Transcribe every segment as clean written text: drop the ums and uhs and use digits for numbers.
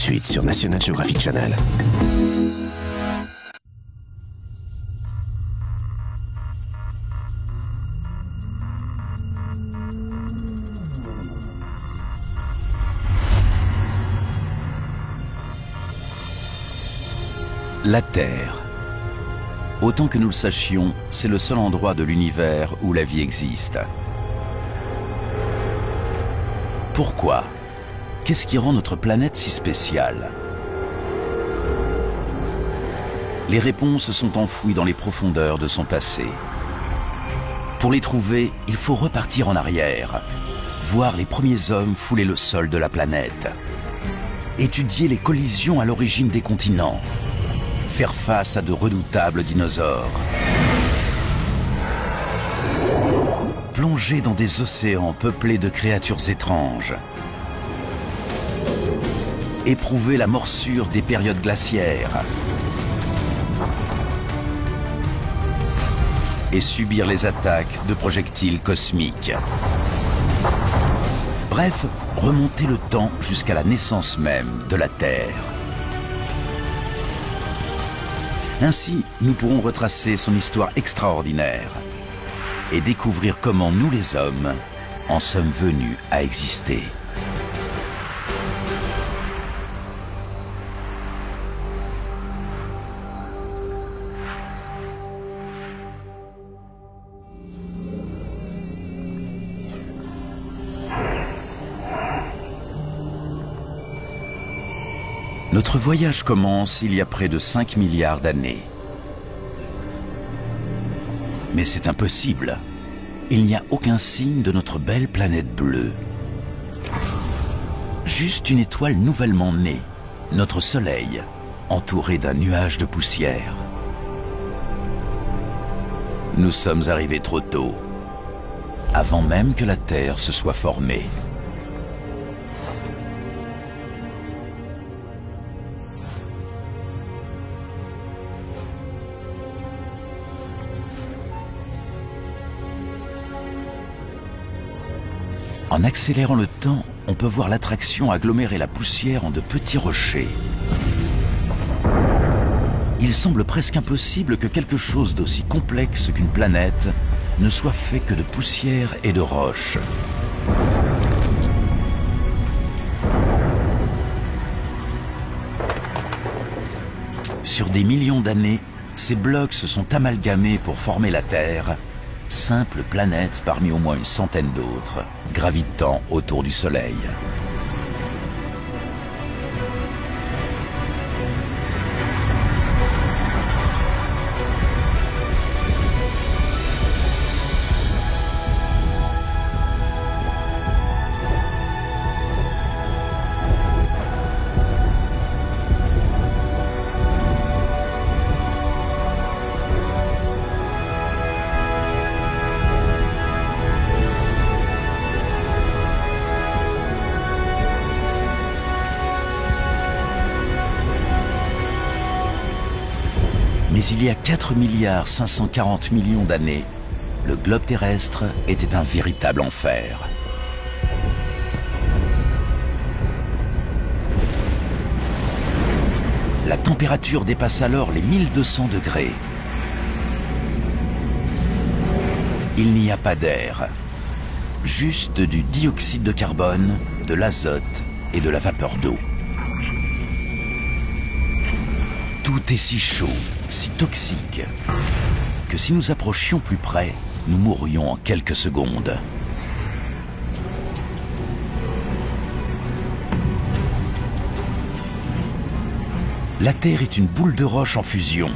suite sur National Geographic Channel. La Terre. Autant que nous le sachions, c'est le seul endroit de l'univers où la vie existe. Pourquoi? Qu'est-ce qui rend notre planète si spéciale? Les réponses sont enfouies dans les profondeurs de son passé. Pour les trouver, il faut repartir en arrière, voir les premiers hommes fouler le sol de la planète, étudier les collisions à l'origine des continents, faire face à de redoutables dinosaures, plonger dans des océans peuplés de créatures étranges, éprouver la morsure des périodes glaciaires et subir les attaques de projectiles cosmiques. Bref, remonter le temps jusqu'à la naissance même de la Terre. Ainsi, nous pourrons retracer son histoire extraordinaire et découvrir comment nous les hommes en sommes venus à exister. Notre voyage commence il y a près de 5 milliards d'années. Mais c'est impossible. Il n'y a aucun signe de notre belle planète bleue. Juste une étoile nouvellement née, notre Soleil, entouré d'un nuage de poussière. Nous sommes arrivés trop tôt, avant même que la Terre se soit formée. En accélérant le temps, on peut voir l'attraction agglomérer la poussière en de petits rochers. Il semble presque impossible que quelque chose d'aussi complexe qu'une planète ne soit fait que de poussière et de roches. Sur des millions d'années, ces blocs se sont amalgamés pour former la Terre, simple planète parmi au moins une centaine d'autres, gravitant autour du Soleil. Mais il y a 4,540 milliards d'années, le globe terrestre était un véritable enfer. La température dépasse alors les 1200 degrés. Il n'y a pas d'air, juste du dioxyde de carbone, de l'azote et de la vapeur d'eau. Tout est si chaud, si toxique, que si nous approchions plus près, nous mourrions en quelques secondes. La Terre est une boule de roche en fusion.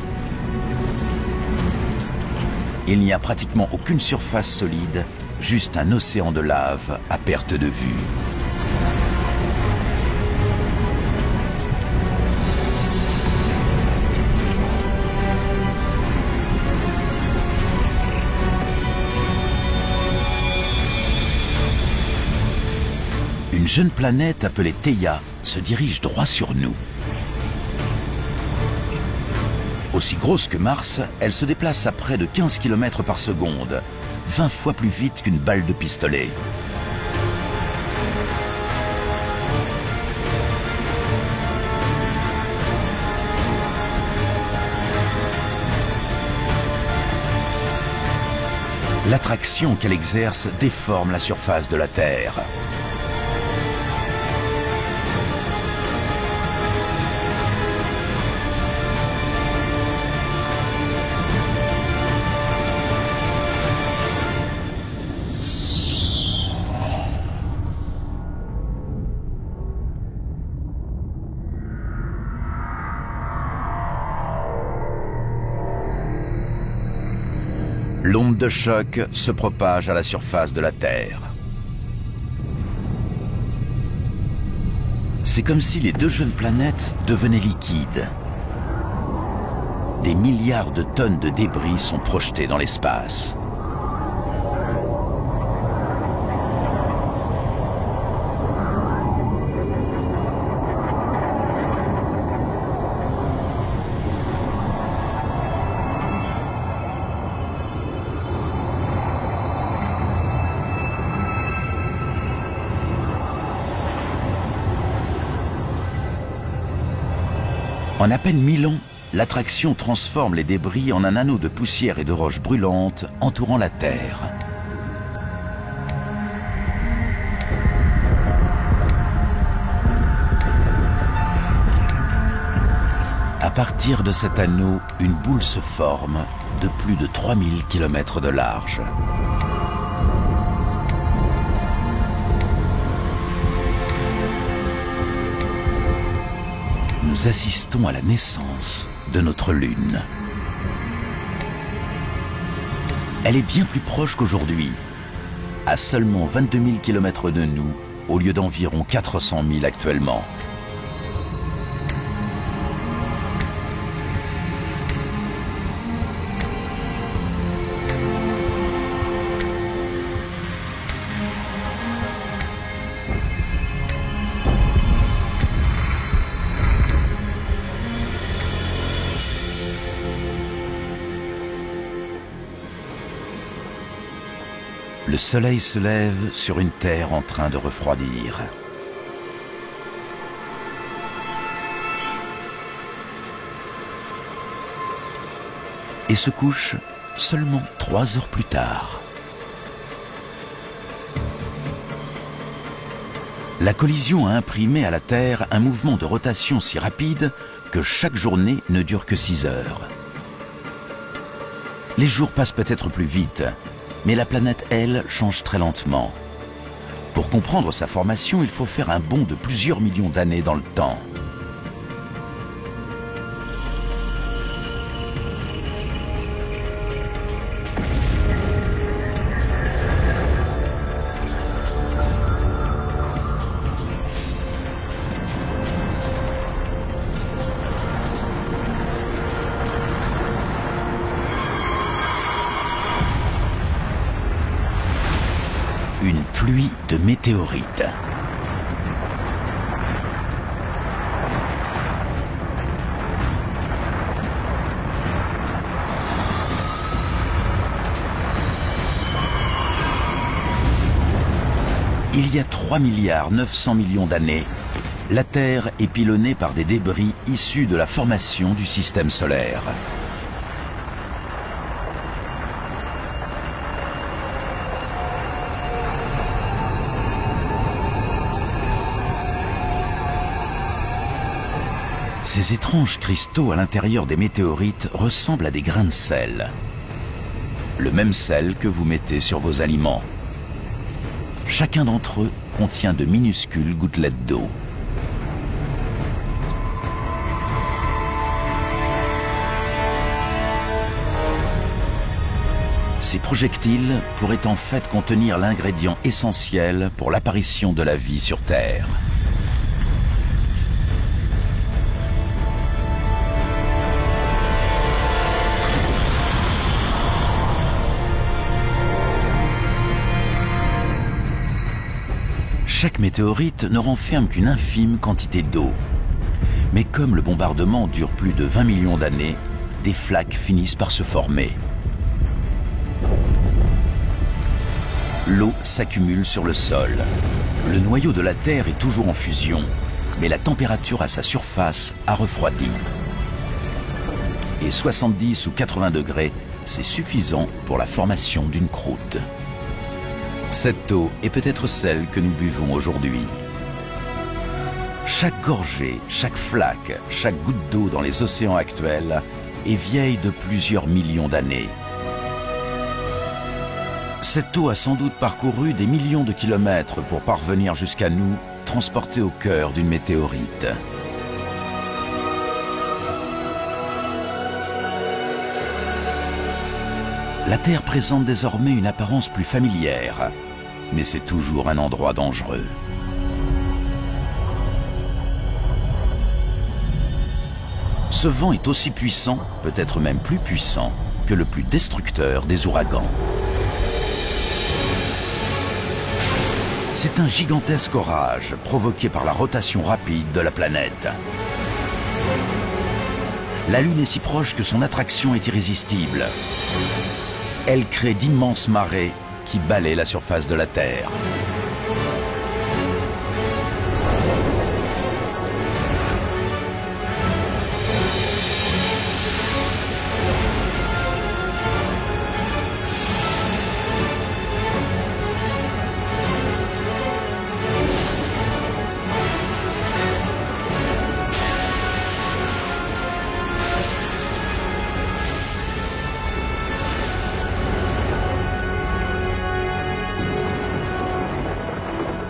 Il n'y a pratiquement aucune surface solide, juste un océan de lave à perte de vue. Une jeune planète appelée Theia se dirige droit sur nous. Aussi grosse que Mars, elle se déplace à près de 15 km par seconde, 20 fois plus vite qu'une balle de pistolet. L'attraction qu'elle exerce déforme la surface de la Terre. L'onde de choc se propage à la surface de la Terre. C'est comme si les deux jeunes planètes devenaient liquides. Des milliards de tonnes de débris sont projetés dans l'espace. En à peine 1000 ans, l'attraction transforme les débris en un anneau de poussière et de roches brûlantes entourant la Terre. À partir de cet anneau, une boule se forme de plus de 3000 km de large. Nous assistons à la naissance de notre Lune. Elle est bien plus proche qu'aujourd'hui, à seulement 22 000 km de nous, au lieu d'environ 400 000 actuellement. Le soleil se lève sur une terre en train de refroidir. Et se couche seulement 3 heures plus tard. La collision a imprimé à la Terre un mouvement de rotation si rapide que chaque journée ne dure que 6 heures. Les jours passent peut-être plus vite, mais la planète, elle, change très lentement. Pour comprendre sa formation, il faut faire un bond de plusieurs millions d'années dans le temps. Une pluie de météorites. Il y a 3 900 millions d'années, la Terre est pilonnée par des débris issus de la formation du système solaire. Ces étranges cristaux à l'intérieur des météorites ressemblent à des grains de sel. Le même sel que vous mettez sur vos aliments. Chacun d'entre eux contient de minuscules gouttelettes d'eau. Ces projectiles pourraient en fait contenir l'ingrédient essentiel pour l'apparition de la vie sur Terre. Chaque météorite ne renferme qu'une infime quantité d'eau. Mais comme le bombardement dure plus de 20 millions d'années, des flaques finissent par se former. L'eau s'accumule sur le sol. Le noyau de la Terre est toujours en fusion, mais la température à sa surface a refroidi. Et 70 ou 80 degrés c'est suffisant pour la formation d'une croûte. Cette eau est peut-être celle que nous buvons aujourd'hui. Chaque gorgée, chaque flaque, chaque goutte d'eau dans les océans actuels est vieille de plusieurs millions d'années. Cette eau a sans doute parcouru des millions de kilomètres pour parvenir jusqu'à nous, transportée au cœur d'une météorite. La Terre présente désormais une apparence plus familière, mais c'est toujours un endroit dangereux. Ce vent est aussi puissant, peut-être même plus puissant, que le plus destructeur des ouragans. C'est un gigantesque orage provoqué par la rotation rapide de la planète. La Lune est si proche que son attraction est irrésistible. Elle crée d'immenses marées qui balayent la surface de la Terre.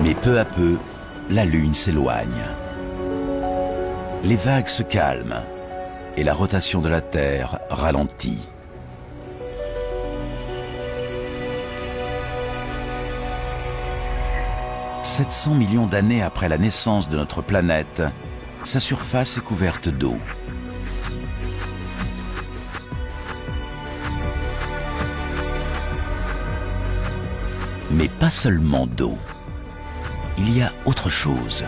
Mais peu à peu, la Lune s'éloigne. Les vagues se calment et la rotation de la Terre ralentit. « 700 millions d'années après la naissance de notre planète, sa surface est couverte d'eau. Mais pas seulement d'eau. Il y a autre chose.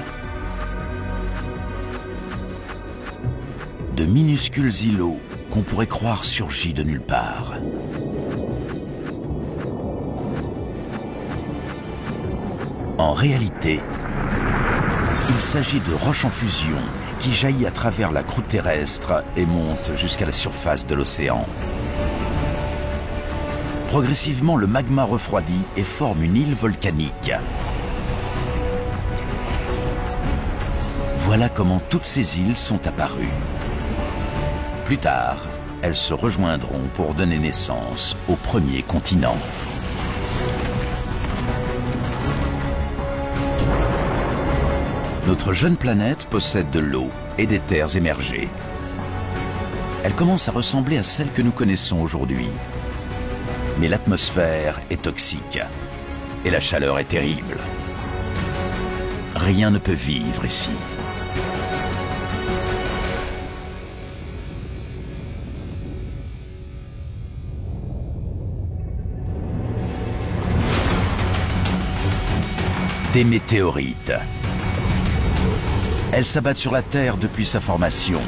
De minuscules îlots qu'on pourrait croire surgis de nulle part. En réalité, il s'agit de roches en fusion qui jaillit à travers la croûte terrestre et monte jusqu'à la surface de l'océan. Progressivement, le magma refroidit et forme une île volcanique. Voilà comment toutes ces îles sont apparues. Plus tard, elles se rejoindront pour donner naissance au premier continent. Notre jeune planète possède de l'eau et des terres émergées. Elle commence à ressembler à celle que nous connaissons aujourd'hui. Mais l'atmosphère est toxique et la chaleur est terrible. Rien ne peut vivre ici. Des météorites. Elles s'abattent sur la Terre depuis sa formation.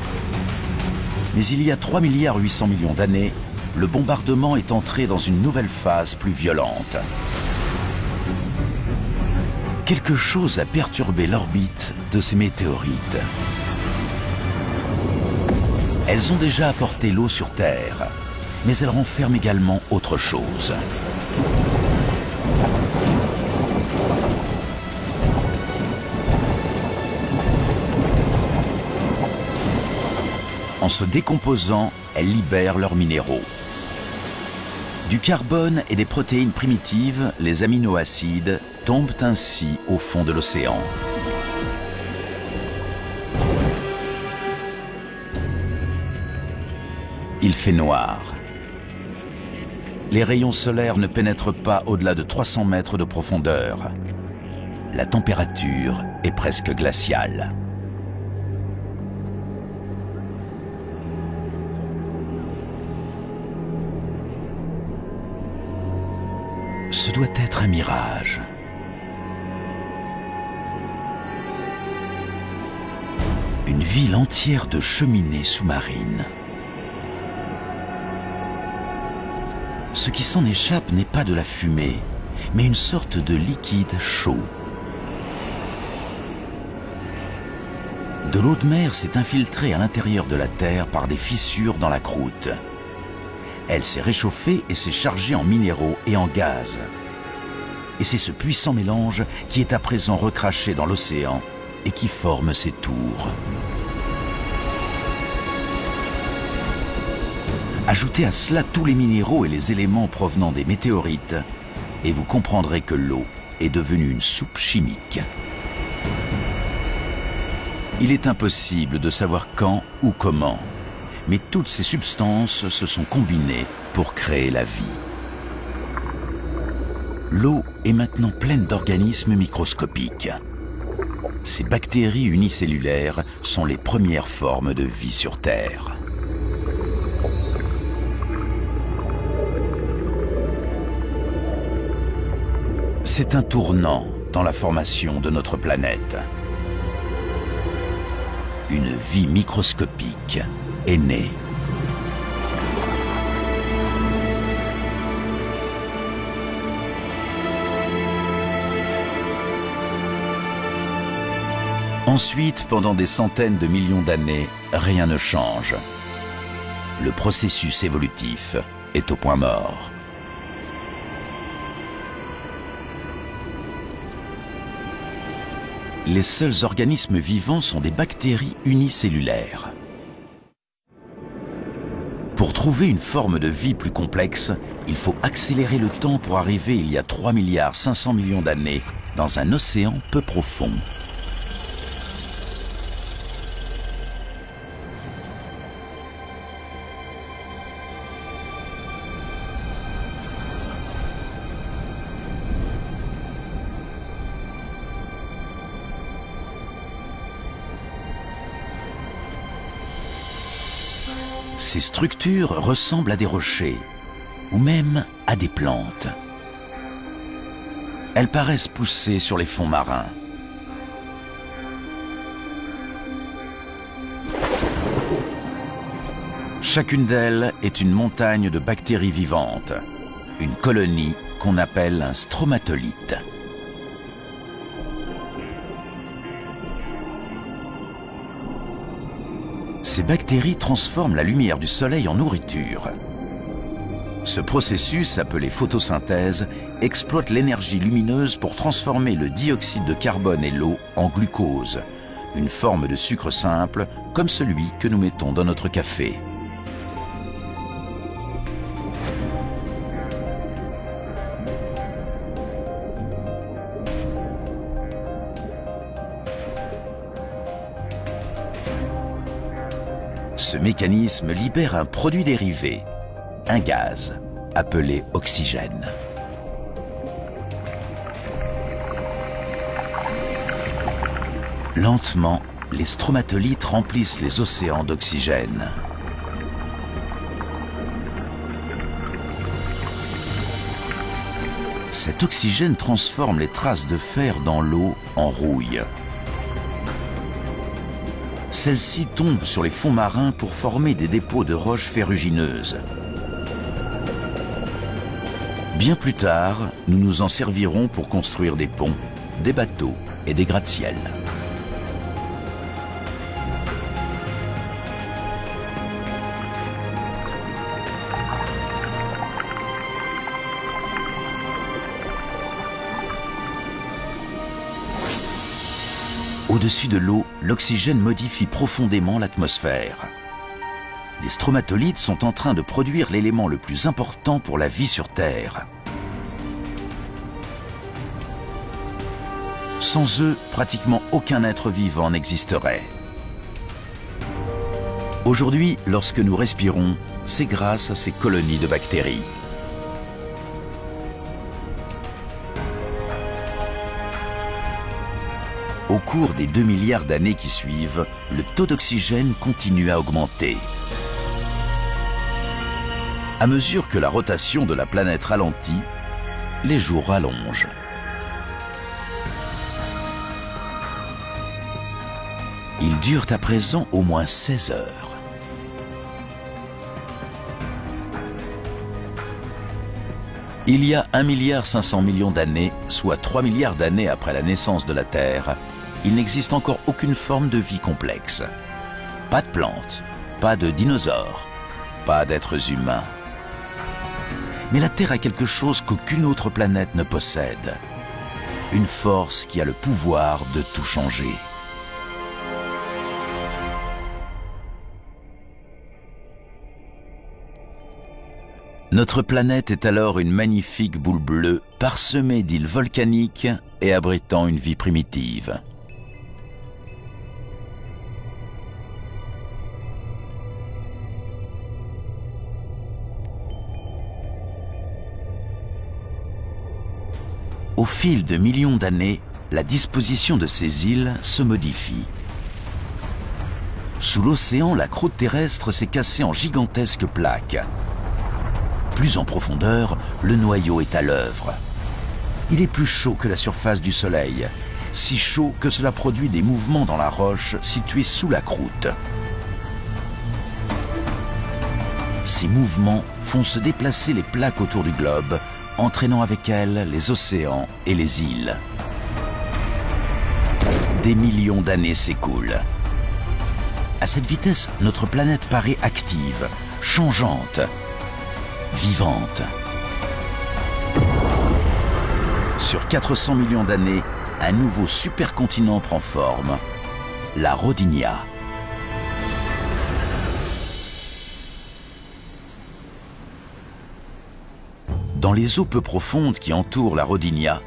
Mais il y a 3,8 milliards d'années, le bombardement est entré dans une nouvelle phase plus violente. Quelque chose a perturbé l'orbite de ces météorites. Elles ont déjà apporté l'eau sur Terre, mais elles renferment également autre chose. En se décomposant, elles libèrent leurs minéraux. Du carbone et des protéines primitives, les aminoacides tombent ainsi au fond de l'océan. Il fait noir. Les rayons solaires ne pénètrent pas au-delà de 300 mètres de profondeur. La température est presque glaciale. Ce doit être un mirage. Une ville entière de cheminées sous-marines. Ce qui s'en échappe n'est pas de la fumée, mais une sorte de liquide chaud. De l'eau de mer s'est infiltrée à l'intérieur de la Terre par des fissures dans la croûte. Elle s'est réchauffée et s'est chargée en minéraux et en gaz. Et c'est ce puissant mélange qui est à présent recraché dans l'océan et qui forme ces tours. Ajoutez à cela tous les minéraux et les éléments provenant des météorites et vous comprendrez que l'eau est devenue une soupe chimique. Il est impossible de savoir quand ou comment, mais toutes ces substances se sont combinées pour créer la vie. L'eau est maintenant pleine d'organismes microscopiques. Ces bactéries unicellulaires sont les premières formes de vie sur Terre. C'est un tournant dans la formation de notre planète. Une vie microscopique est née. Ensuite, pendant des centaines de millions d'années, rien ne change. Le processus évolutif est au point mort. Les seuls organismes vivants sont des bactéries unicellulaires. Pour trouver une forme de vie plus complexe, il faut accélérer le temps pour arriver il y a 3,5 milliards d'années dans un océan peu profond. Ces structures ressemblent à des rochers, ou même à des plantes. Elles paraissent pousser sur les fonds marins. Chacune d'elles est une montagne de bactéries vivantes, une colonie qu'on appelle un stromatolite. Ces bactéries transforment la lumière du soleil en nourriture. Ce processus, appelé photosynthèse, exploite l'énergie lumineuse pour transformer le dioxyde de carbone et l'eau en glucose, une forme de sucre simple comme celui que nous mettons dans notre café. Ce mécanisme libère un produit dérivé, un gaz, appelé oxygène. Lentement, les stromatolites remplissent les océans d'oxygène. Cet oxygène transforme les traces de fer dans l'eau en rouille. Celle-ci tombe sur les fonds marins pour former des dépôts de roches ferrugineuses. Bien plus tard, nous nous en servirons pour construire des ponts, des bateaux et des gratte-ciel. Au-dessus de l'eau, l'oxygène modifie profondément l'atmosphère. Les stromatolites sont en train de produire l'élément le plus important pour la vie sur Terre. Sans eux, pratiquement aucun être vivant n'existerait. Aujourd'hui, lorsque nous respirons, c'est grâce à ces colonies de bactéries. Au cours des 2 milliards d'années qui suivent, le taux d'oxygène continue à augmenter. À mesure que la rotation de la planète ralentit, les jours rallongent. Ils durent à présent au moins 16 heures. Il y a 1,5 milliard d'années, soit 3 milliards d'années après la naissance de la Terre, il n'existe encore aucune forme de vie complexe. Pas de plantes, pas de dinosaures, pas d'êtres humains. Mais la Terre a quelque chose qu'aucune autre planète ne possède. Une force qui a le pouvoir de tout changer. Notre planète est alors une magnifique boule bleue parsemée d'îles volcaniques et abritant une vie primitive. Au fil de millions d'années, la disposition de ces îles se modifie. Sous l'océan, la croûte terrestre s'est cassée en gigantesques plaques. Plus en profondeur, le noyau est à l'œuvre. Il est plus chaud que la surface du Soleil, si chaud que cela produit des mouvements dans la roche située sous la croûte. Ces mouvements font se déplacer les plaques autour du globe, entraînant avec elles les océans et les îles. Des millions d'années s'écoulent. À cette vitesse, notre planète paraît active, changeante, vivante. Sur 400 millions d'années, un nouveau supercontinent prend forme, la Rodinia. Dans les eaux peu profondes qui entourent la Rodinia,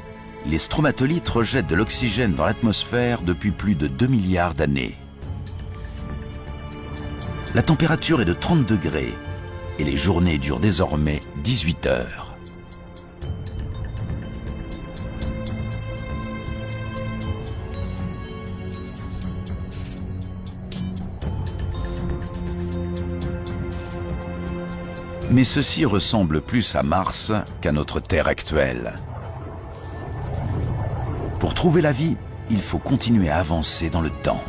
les stromatolites rejettent de l'oxygène dans l'atmosphère depuis plus de 2 milliards d'années. La température est de 30 degrés et les journées durent désormais 18 heures. Mais ceci ressemble plus à Mars qu'à notre Terre actuelle. Pour trouver la vie, il faut continuer à avancer dans le temps.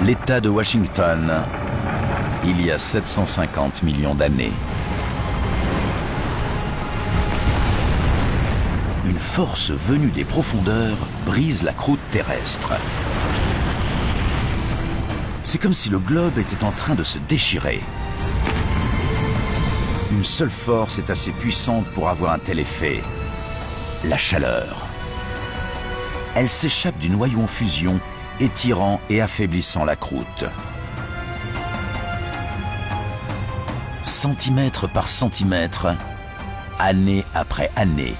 L'État de Washington, il y a 750 millions d'années. Une force venue des profondeurs brise la croûte terrestre. C'est comme si le globe était en train de se déchirer. Une seule force est assez puissante pour avoir un tel effet, la chaleur. Elle s'échappe du noyau en fusion, étirant et affaiblissant la croûte. Centimètre par centimètre, année après année,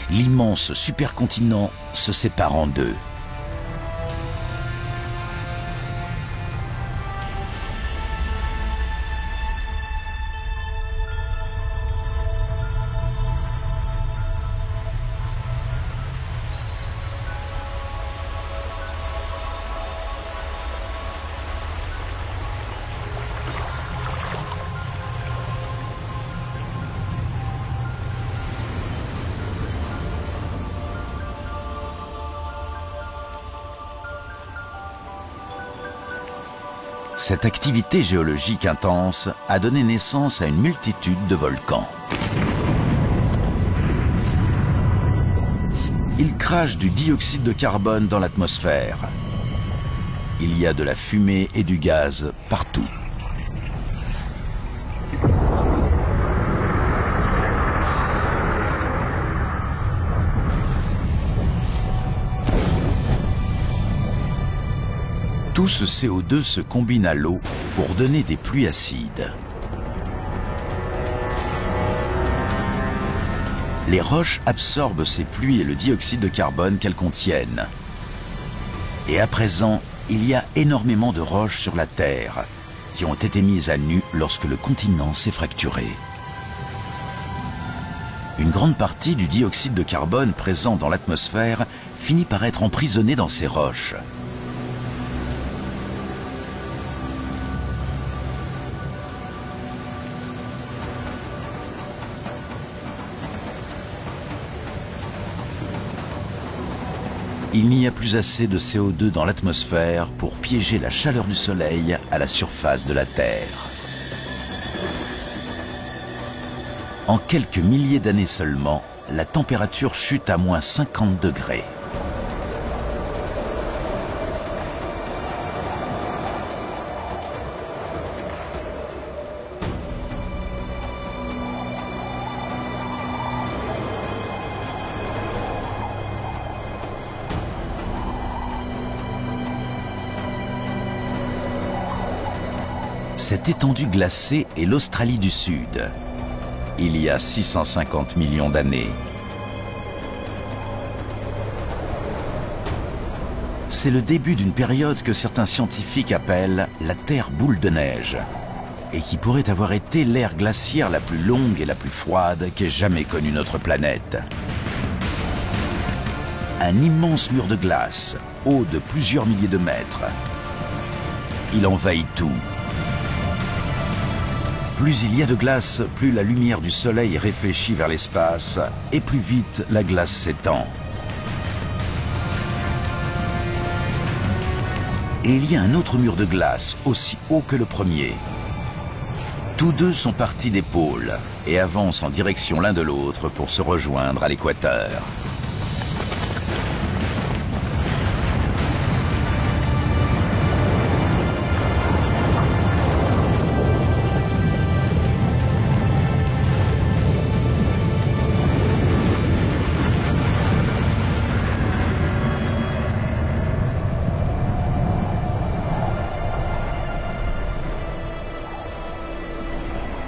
l'immense supercontinent se sépare en deux. Cette activité géologique intense a donné naissance à une multitude de volcans. Ils crachent du dioxyde de carbone dans l'atmosphère. Il y a de la fumée et du gaz partout. Tout ce CO2 se combine à l'eau pour donner des pluies acides. Les roches absorbent ces pluies et le dioxyde de carbone qu'elles contiennent. Et à présent, il y a énormément de roches sur la Terre qui ont été mises à nu lorsque le continent s'est fracturé. Une grande partie du dioxyde de carbone présent dans l'atmosphère finit par être emprisonné dans ces roches. Il n'y a plus assez de CO2 dans l'atmosphère pour piéger la chaleur du Soleil à la surface de la Terre. En quelques milliers d'années seulement, la température chute à moins 50 degrés. Cette étendue glacée est l'Australie du Sud, il y a 650 millions d'années. C'est le début d'une période que certains scientifiques appellent la Terre boule de neige, et qui pourrait avoir été l'ère glaciaire la plus longue et la plus froide qu'ait jamais connue notre planète. Un immense mur de glace, haut de plusieurs milliers de mètres. Il envahit tout. Plus il y a de glace, plus la lumière du soleil est réfléchie vers l'espace et plus vite la glace s'étend. Et il y a un autre mur de glace, aussi haut que le premier. Tous deux sont partis des pôles et avancent en direction l'un de l'autre pour se rejoindre à l'équateur.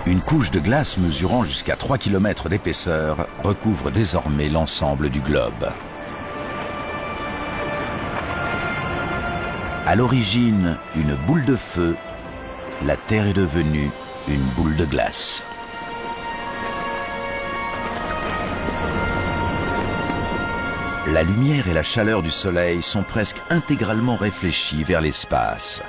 Une couche de glace mesurant jusqu'à 3 km d'épaisseur recouvre désormais l'ensemble du globe. À l'origine, une boule de feu, la Terre est devenue une boule de glace. La lumière et la chaleur du Soleil sont presque intégralement réfléchies vers l'espace.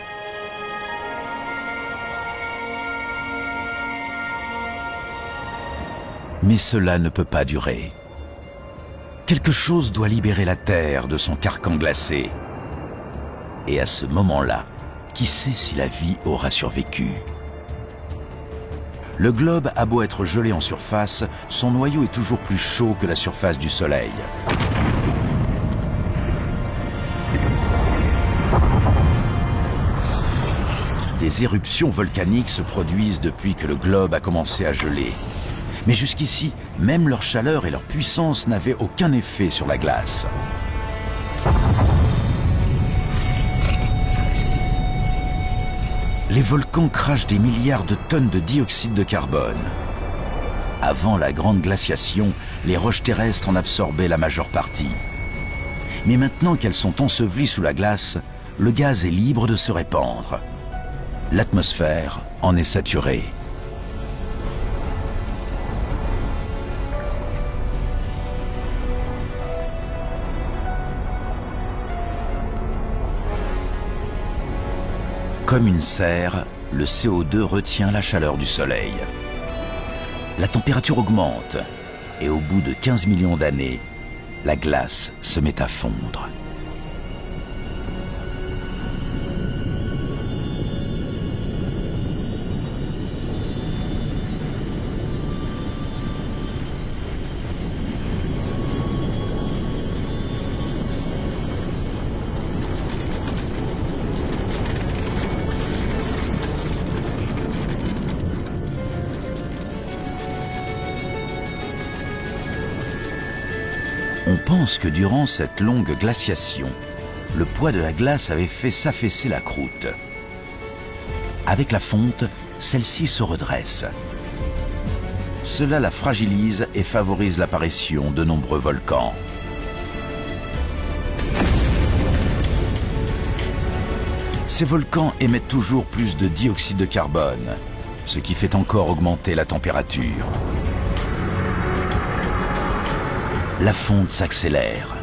Mais cela ne peut pas durer. Quelque chose doit libérer la Terre de son carcan glacé. Et à ce moment-là, qui sait si la vie aura survécu? Le globe a beau être gelé en surface, son noyau est toujours plus chaud que la surface du Soleil. Des éruptions volcaniques se produisent depuis que le globe a commencé à geler. Mais jusqu'ici, même leur chaleur et leur puissance n'avaient aucun effet sur la glace. Les volcans crachent des milliards de tonnes de dioxyde de carbone. Avant la grande glaciation, les roches terrestres en absorbaient la majeure partie. Mais maintenant qu'elles sont ensevelies sous la glace, le gaz est libre de se répandre. L'atmosphère en est saturée. Comme une serre, le CO2 retient la chaleur du Soleil. La température augmente et au bout de 15 millions d'années, la glace se met à fondre. On pense que durant cette longue glaciation, le poids de la glace avait fait s'affaisser la croûte. Avec la fonte, celle-ci se redresse. Cela la fragilise et favorise l'apparition de nombreux volcans. Ces volcans émettent toujours plus de dioxyde de carbone, ce qui fait encore augmenter la température. La fonte s'accélère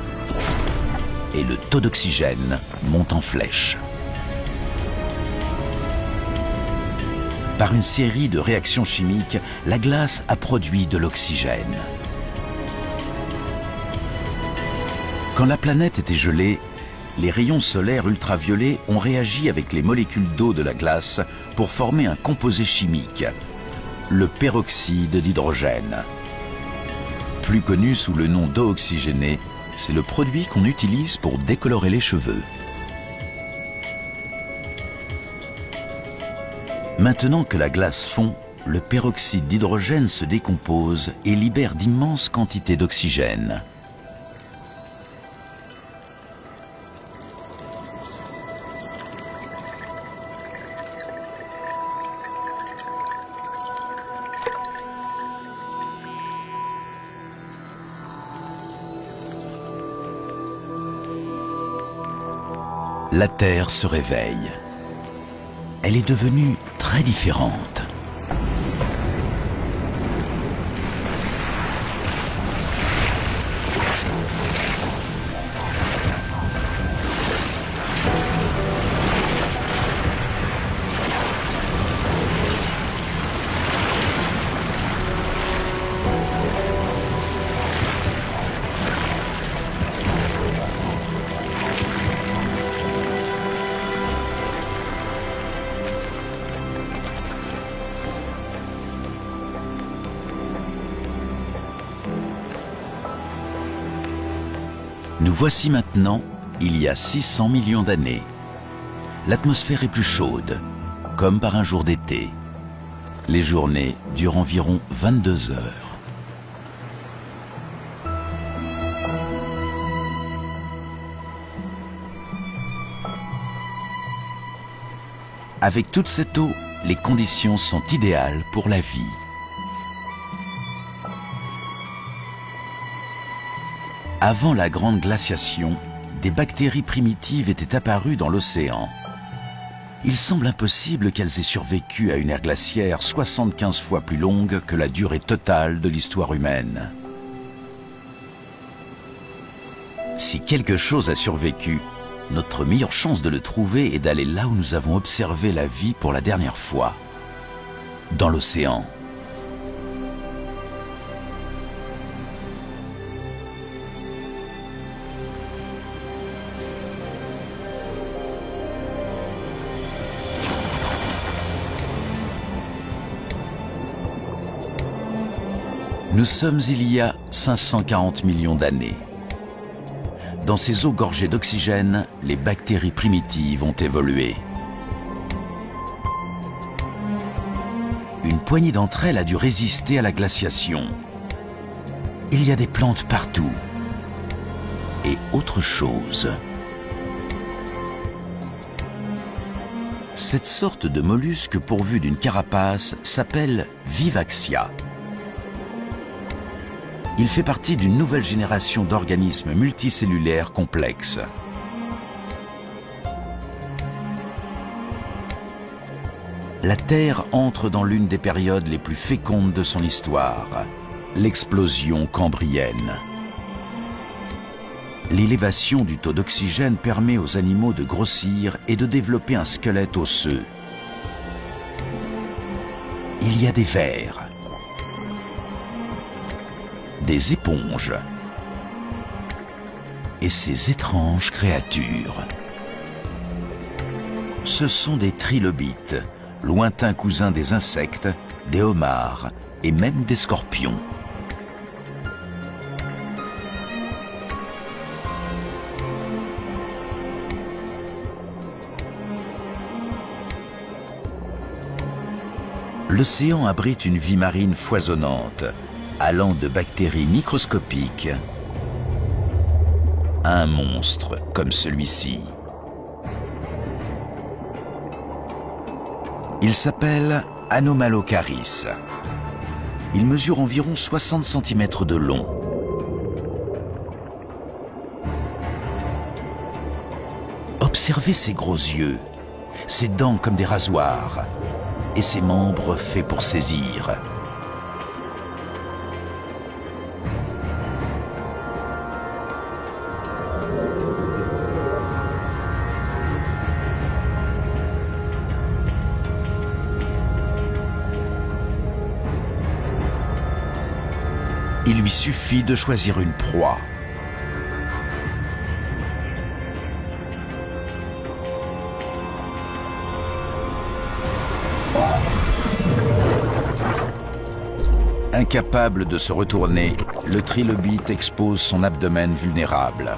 et le taux d'oxygène monte en flèche. Par une série de réactions chimiques, la glace a produit de l'oxygène. Quand la planète était gelée, les rayons solaires ultraviolets ont réagi avec les molécules d'eau de la glace pour former un composé chimique, le peroxyde d'hydrogène. Plus connu sous le nom d'eau oxygénée, c'est le produit qu'on utilise pour décolorer les cheveux. Maintenant que la glace fond, le peroxyde d'hydrogène se décompose et libère d'immenses quantités d'oxygène. La Terre se réveille. Elle est devenue très différente. Nous voici maintenant, il y a 600 millions d'années. L'atmosphère est plus chaude, comme par un jour d'été. Les journées durent environ 22 heures. Avec toute cette eau, les conditions sont idéales pour la vie. Avant la grande glaciation, des bactéries primitives étaient apparues dans l'océan. Il semble impossible qu'elles aient survécu à une ère glaciaire 75 fois plus longue que la durée totale de l'histoire humaine. Si quelque chose a survécu, notre meilleure chance de le trouver est d'aller là où nous avons observé la vie pour la dernière fois, dans l'océan. Nous sommes il y a 540 millions d'années. Dans ces eaux gorgées d'oxygène, les bactéries primitives ont évolué. Une poignée d'entre elles a dû résister à la glaciation. Il y a des plantes partout. Et autre chose. Cette sorte de mollusque pourvu d'une carapace s'appelle Vivaxia. Il fait partie d'une nouvelle génération d'organismes multicellulaires complexes. La Terre entre dans l'une des périodes les plus fécondes de son histoire, l'explosion cambrienne. L'élévation du taux d'oxygène permet aux animaux de grossir et de développer un squelette osseux. Il y a des vers, des éponges et ces étranges créatures. Ce sont des trilobites, lointains cousins des insectes, des homards et même des scorpions. L'océan abrite une vie marine foisonnante, allant de bactéries microscopiques à un monstre comme celui-ci. Il s'appelle Anomalocaris. Il mesure environ 60 cm de long. Observez ses gros yeux, ses dents comme des rasoirs et ses membres faits pour saisir. Il lui suffit de choisir une proie. Incapable de se retourner, le trilobite expose son abdomen vulnérable.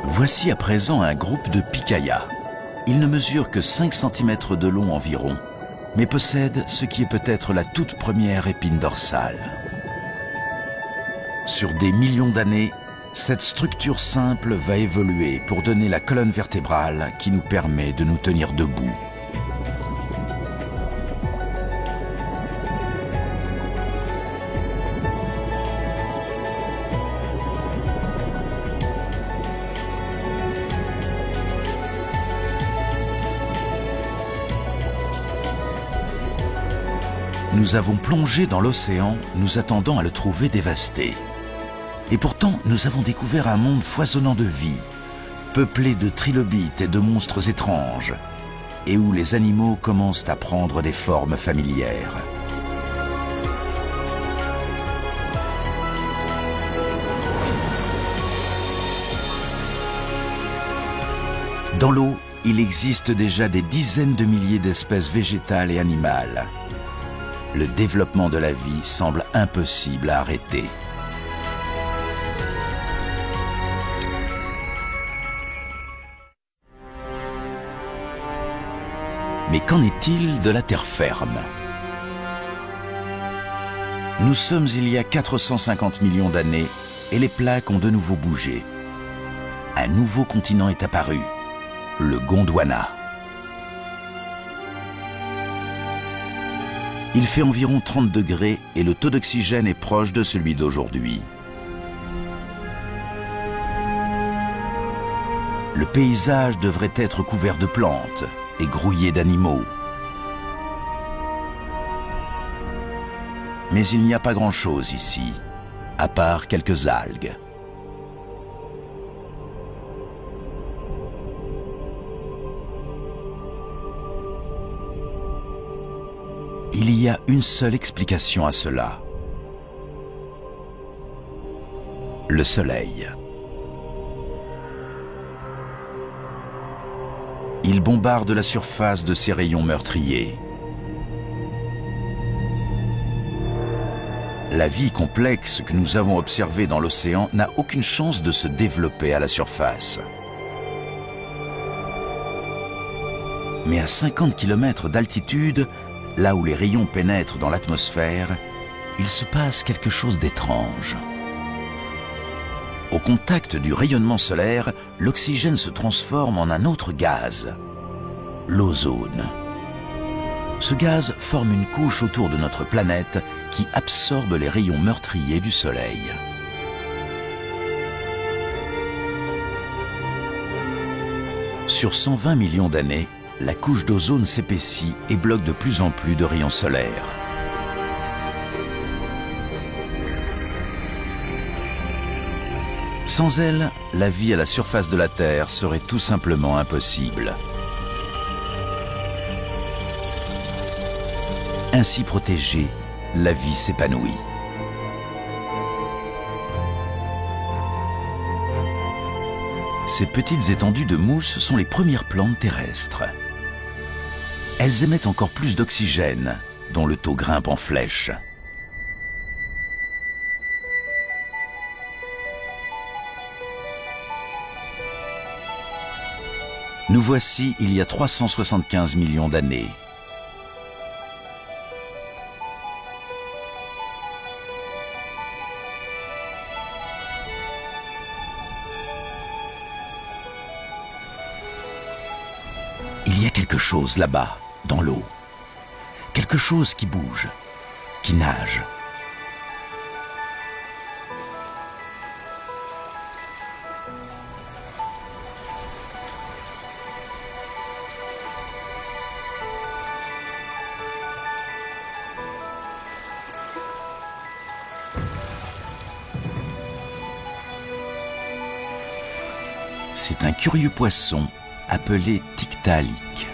Voici à présent un groupe de picaillas. Il ne mesure que 5 cm de long environ, mais possède ce qui est peut-être la toute première épine dorsale. Sur des millions d'années, cette structure simple va évoluer pour donner la colonne vertébrale qui nous permet de nous tenir debout. Nous avons plongé dans l'océan, nous attendant à le trouver dévasté. Et pourtant, nous avons découvert un monde foisonnant de vie, peuplé de trilobites et de monstres étranges, et où les animaux commencent à prendre des formes familières. Dans l'eau, il existe déjà des dizaines de milliers d'espèces végétales et animales. Le développement de la vie semble impossible à arrêter. Mais qu'en est-il de la terre ferme? Nous sommes il y a 450 millions d'années et les plaques ont de nouveau bougé. Un nouveau continent est apparu, le Gondwana. Il fait environ 30 degrés et le taux d'oxygène est proche de celui d'aujourd'hui. Le paysage devrait être couvert de plantes et grouillé d'animaux. Mais il n'y a pas grand-chose ici, à part quelques algues. Il y a une seule explication à cela. Le soleil. Il bombarde la surface de ses rayons meurtriers. La vie complexe que nous avons observée dans l'océan n'a aucune chance de se développer à la surface. Mais à 50 km d'altitude, là où les rayons pénètrent dans l'atmosphère, il se passe quelque chose d'étrange. Au contact du rayonnement solaire, l'oxygène se transforme en un autre gaz, l'ozone. Ce gaz forme une couche autour de notre planète qui absorbe les rayons meurtriers du Soleil. Sur 120 millions d'années, la couche d'ozone s'épaissit et bloque de plus en plus de rayons solaires. Sans elle, la vie à la surface de la Terre serait tout simplement impossible. Ainsi protégée, la vie s'épanouit. Ces petites étendues de mousse sont les premières plantes terrestres. Elles émettent encore plus d'oxygène, dont le taux grimpe en flèche. Nous voici il y a 375 millions d'années. Il y a quelque chose là-bas, dans l'eau. Quelque chose qui bouge, qui nage. C'est un curieux poisson appelé Tiktaalik.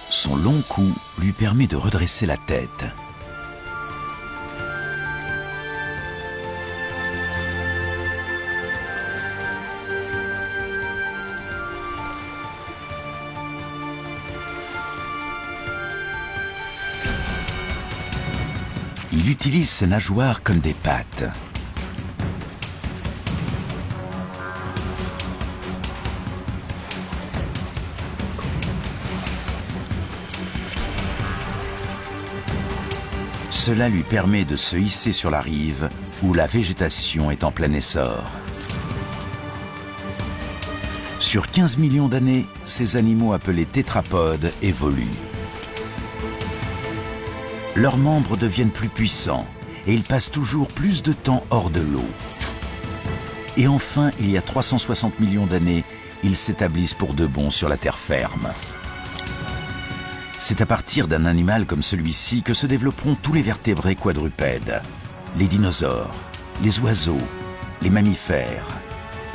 Son long cou lui permet de redresser la tête. Il utilise ses nageoires comme des pattes. Cela lui permet de se hisser sur la rive où la végétation est en plein essor. Sur 15 millions d'années, ces animaux appelés tétrapodes évoluent. Leurs membres deviennent plus puissants et ils passent toujours plus de temps hors de l'eau. Et enfin, il y a 360 millions d'années, ils s'établissent pour de bon sur la terre ferme. C'est à partir d'un animal comme celui-ci que se développeront tous les vertébrés quadrupèdes, les dinosaures, les oiseaux, les mammifères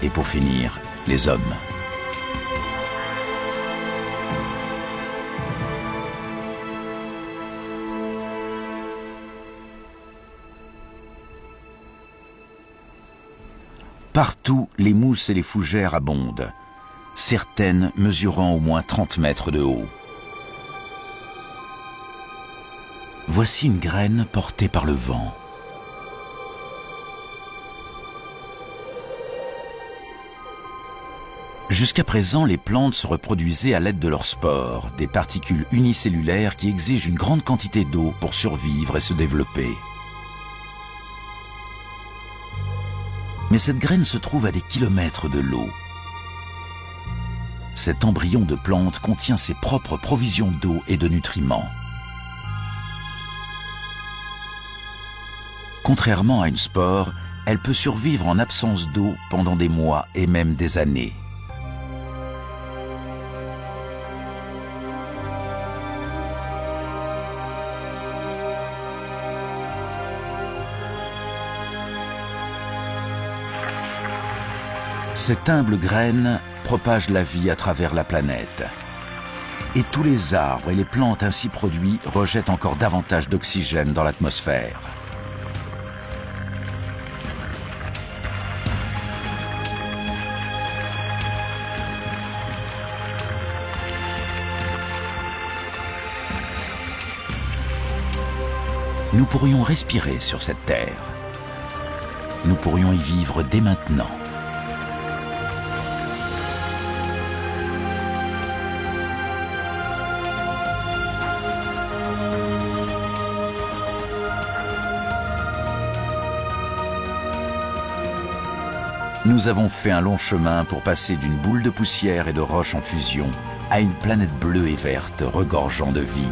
et pour finir, les hommes. Partout, les mousses et les fougères abondent, certaines mesurant au moins 30 mètres de haut. Voici une graine portée par le vent. Jusqu'à présent, les plantes se reproduisaient à l'aide de leurs spores, des particules unicellulaires qui exigent une grande quantité d'eau pour survivre et se développer. Mais cette graine se trouve à des kilomètres de l'eau. Cet embryon de plante contient ses propres provisions d'eau et de nutriments. Contrairement à une spore, elle peut survivre en absence d'eau pendant des mois et même des années. Cette humble graine propage la vie à travers la planète. Et tous les arbres et les plantes ainsi produits rejettent encore davantage d'oxygène dans l'atmosphère. Nous pourrions respirer sur cette terre. Nous pourrions y vivre dès maintenant. Nous avons fait un long chemin pour passer d'une boule de poussière et de roches en fusion à une planète bleue et verte regorgeant de vie.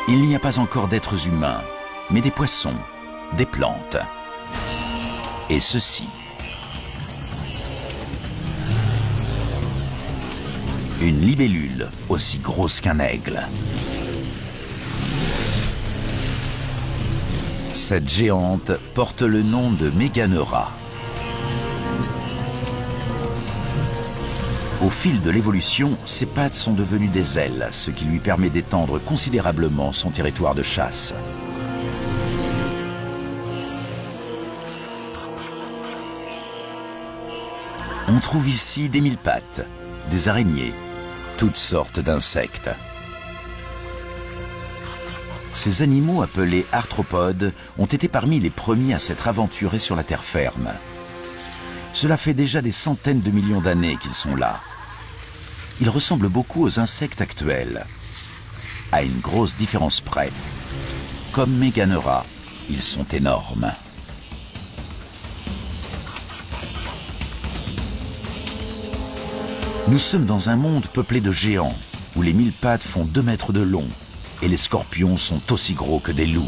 Il n'y a pas encore d'êtres humains, mais des poissons, des plantes. Et ceci. Une libellule aussi grosse qu'un aigle. Cette géante porte le nom de Meganeura. Au fil de l'évolution, ses pattes sont devenues des ailes, ce qui lui permet d'étendre considérablement son territoire de chasse. On trouve ici des mille-pattes, des araignées, toutes sortes d'insectes. Ces animaux appelés arthropodes ont été parmi les premiers à s'être aventurés sur la terre ferme. Cela fait déjà des centaines de millions d'années qu'ils sont là. Ils ressemblent beaucoup aux insectes actuels. À une grosse différence près. Comme Meganeura, ils sont énormes. Nous sommes dans un monde peuplé de géants, où les mille-pattes font 2 mètres de long, et les scorpions sont aussi gros que des loups.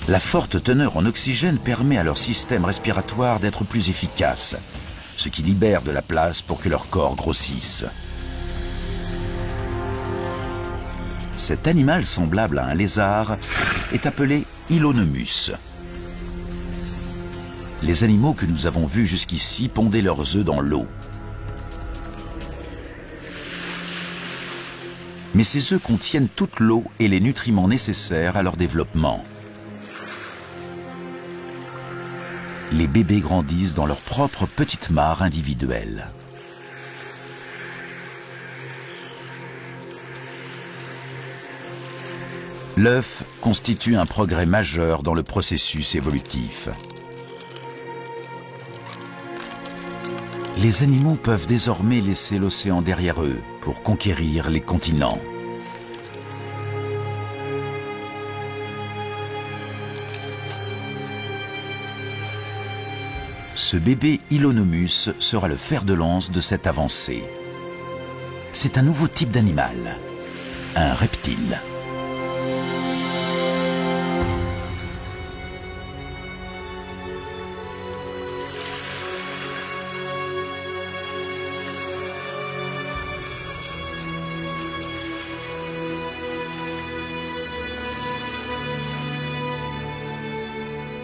La forte teneur en oxygène permet à leur système respiratoire d'être plus efficace, ce qui libère de la place pour que leur corps grossisse. Cet animal semblable à un lézard est appelé Hylonomus. Les animaux que nous avons vus jusqu'ici pondaient leurs œufs dans l'eau. Mais ces œufs contiennent toute l'eau et les nutriments nécessaires à leur développement. Les bébés grandissent dans leur propre petite mare individuelle. L'œuf constitue un progrès majeur dans le processus évolutif. Les animaux peuvent désormais laisser l'océan derrière eux pour conquérir les continents. Ce bébé Hylonomus sera le fer de lance de cette avancée. C'est un nouveau type d'animal, un reptile.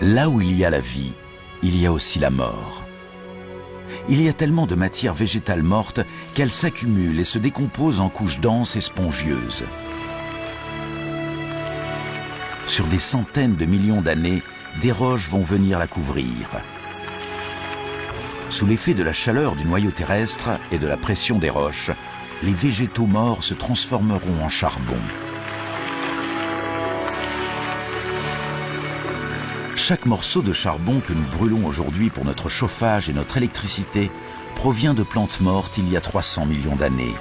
Là où il y a la vie, il y a aussi la mort. Il y a tellement de matière végétale morte qu'elle s'accumule et se décompose en couches denses et spongieuses. Sur des centaines de millions d'années, des roches vont venir la couvrir. Sous l'effet de la chaleur du noyau terrestre et de la pression des roches, les végétaux morts se transformeront en charbon. Chaque morceau de charbon que nous brûlons aujourd'hui pour notre chauffage et notre électricité provient de plantes mortes il y a 300 millions d'années.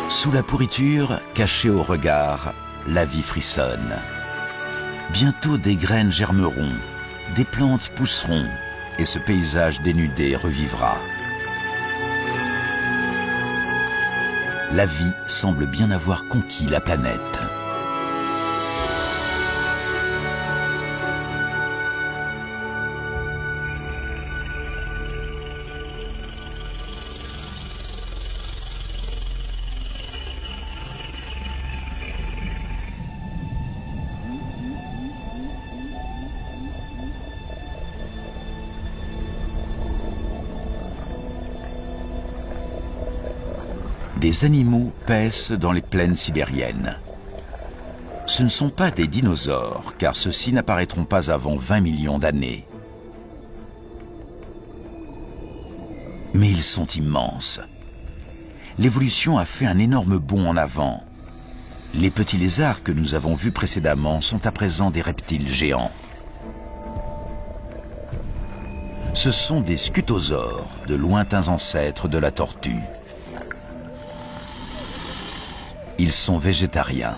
Sous la pourriture, cachée au regard, la vie frissonne. Bientôt des graines germeront, des plantes pousseront et ce paysage dénudé revivra. La vie semble bien avoir conquis la planète. Des animaux paissent dans les plaines sibériennes. Ce ne sont pas des dinosaures, car ceux-ci n'apparaîtront pas avant 20 millions d'années. Mais ils sont immenses. L'évolution a fait un énorme bond en avant. Les petits lézards que nous avons vus précédemment sont à présent des reptiles géants. Ce sont des scutosaures, de lointains ancêtres de la tortue. Ils sont végétariens.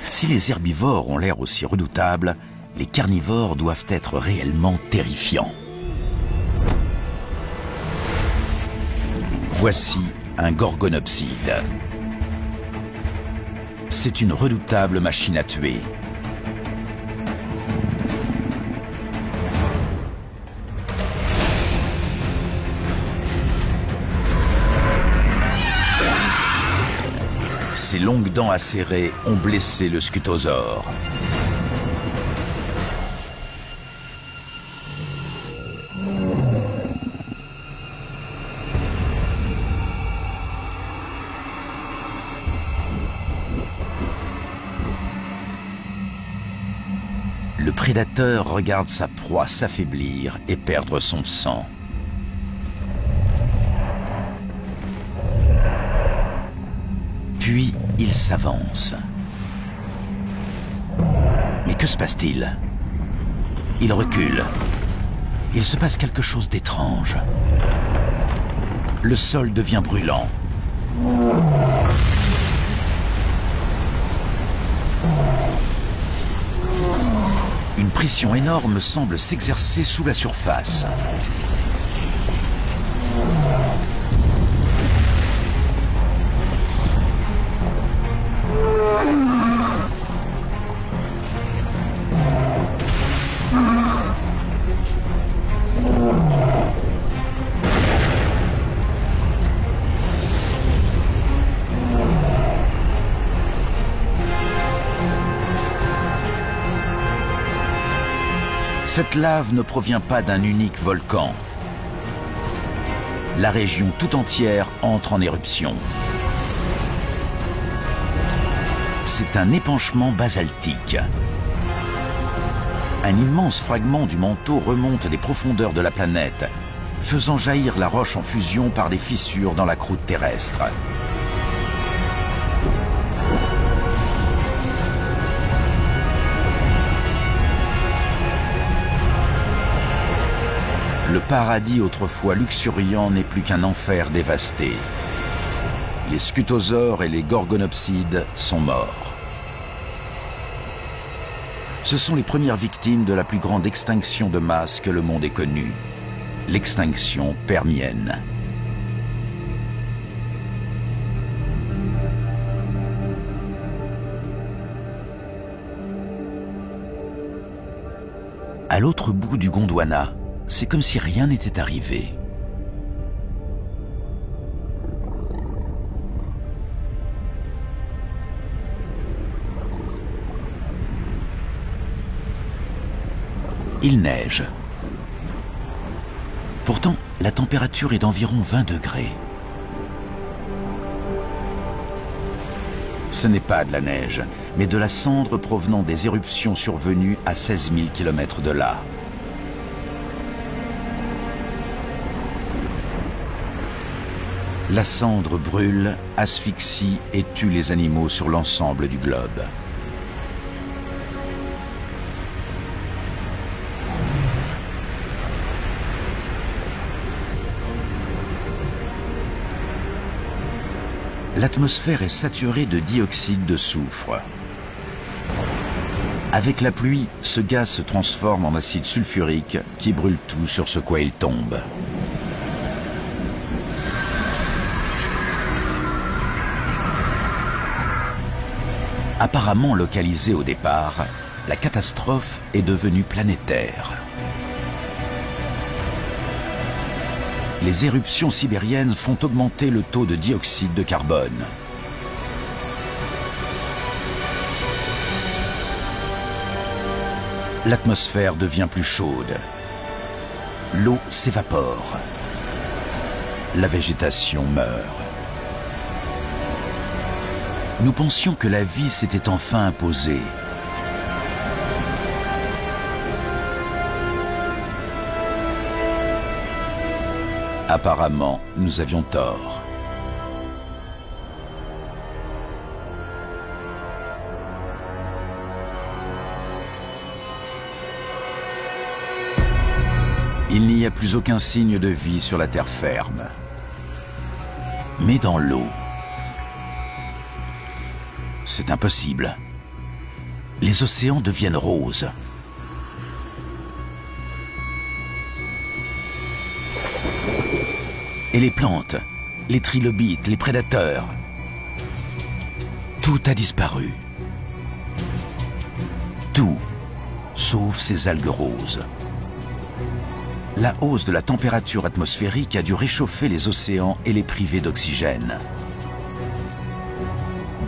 Si les herbivores ont l'air aussi redoutables, les carnivores doivent être réellement terrifiants. Voici un gorgonopside. C'est une redoutable machine à tuer. Ses longues dents acérées ont blessé le scutosaure. Le prédateur regarde sa proie s'affaiblir et perdre son sang. Puis, il s'avance. Mais que se passe-t-il? Il recule. Il se passe quelque chose d'étrange. Le sol devient brûlant. Une pression énorme semble s'exercer sous la surface. Cette lave ne provient pas d'un unique volcan. La région tout entière entre en éruption. C'est un épanchement basaltique. Un immense fragment du manteau remonte des profondeurs de la planète, faisant jaillir la roche en fusion par des fissures dans la croûte terrestre. Le paradis autrefois luxuriant n'est plus qu'un enfer dévasté. Les scutosaures et les gorgonopsides sont morts. Ce sont les premières victimes de la plus grande extinction de masse que le monde ait connue, l'extinction permienne. À l'autre bout du Gondwana, c'est comme si rien n'était arrivé. Il neige. Pourtant, la température est d'environ 20 degrés. Ce n'est pas de la neige, mais de la cendre provenant des éruptions survenues à 16 000 km de là. La cendre brûle, asphyxie et tue les animaux sur l'ensemble du globe. L'atmosphère est saturée de dioxyde de soufre. Avec la pluie, ce gaz se transforme en acide sulfurique qui brûle tout sur ce quoi il tombe. Apparemment localisée au départ, la catastrophe est devenue planétaire. Les éruptions sibériennes font augmenter le taux de dioxyde de carbone. L'atmosphère devient plus chaude. L'eau s'évapore. La végétation meurt. Nous pensions que la vie s'était enfin imposée. Apparemment, nous avions tort. Il n'y a plus aucun signe de vie sur la terre ferme. Mais dans l'eau, c'est impossible. Les océans deviennent roses. Et les plantes, les trilobites, les prédateurs, tout a disparu. Tout, sauf ces algues roses. La hausse de la température atmosphérique a dû réchauffer les océans et les priver d'oxygène.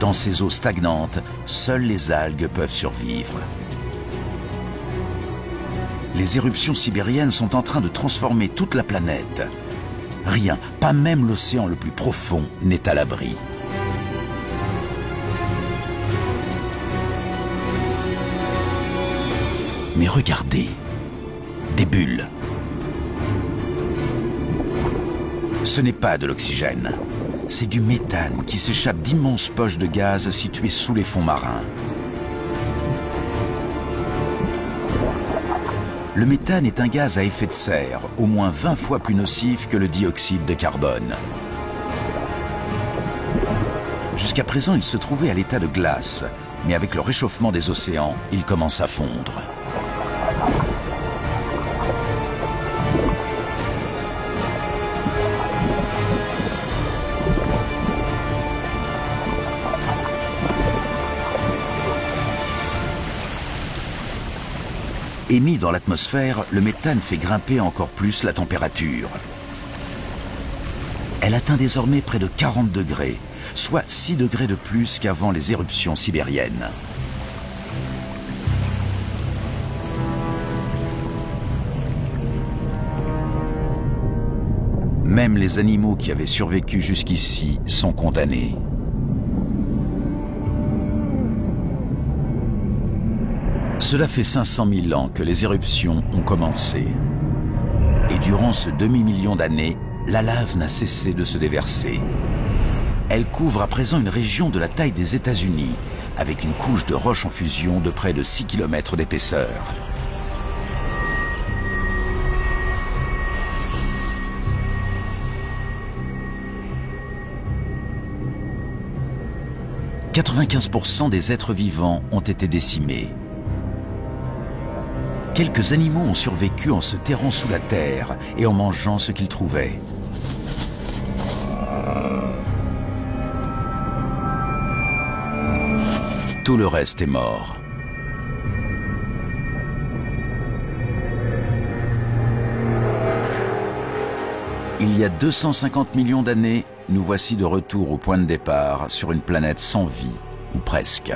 Dans ces eaux stagnantes, seules les algues peuvent survivre. Les éruptions sibériennes sont en train de transformer toute la planète. Rien, pas même l'océan le plus profond, n'est à l'abri. Mais regardez, des bulles. Ce n'est pas de l'oxygène. C'est du méthane qui s'échappe d'immenses poches de gaz situées sous les fonds marins. Le méthane est un gaz à effet de serre, au moins 20 fois plus nocif que le dioxyde de carbone. Jusqu'à présent, il se trouvait à l'état de glace, mais avec le réchauffement des océans, il commence à fondre. Émis dans l'atmosphère, le méthane fait grimper encore plus la température. Elle atteint désormais près de 40 degrés, soit 6 degrés de plus qu'avant les éruptions sibériennes. Même les animaux qui avaient survécu jusqu'ici sont condamnés. Cela fait 500 000 ans que les éruptions ont commencé. Et durant ce demi-million d'années, la lave n'a cessé de se déverser. Elle couvre à présent une région de la taille des États-Unis, avec une couche de roches en fusion de près de 6 km d'épaisseur. « 95% des êtres vivants ont été décimés. Quelques animaux ont survécu en se terrant sous la terre et en mangeant ce qu'ils trouvaient. Tout le reste est mort. Il y a 250 millions d'années, nous voici de retour au point de départ sur une planète sans vie, ou presque.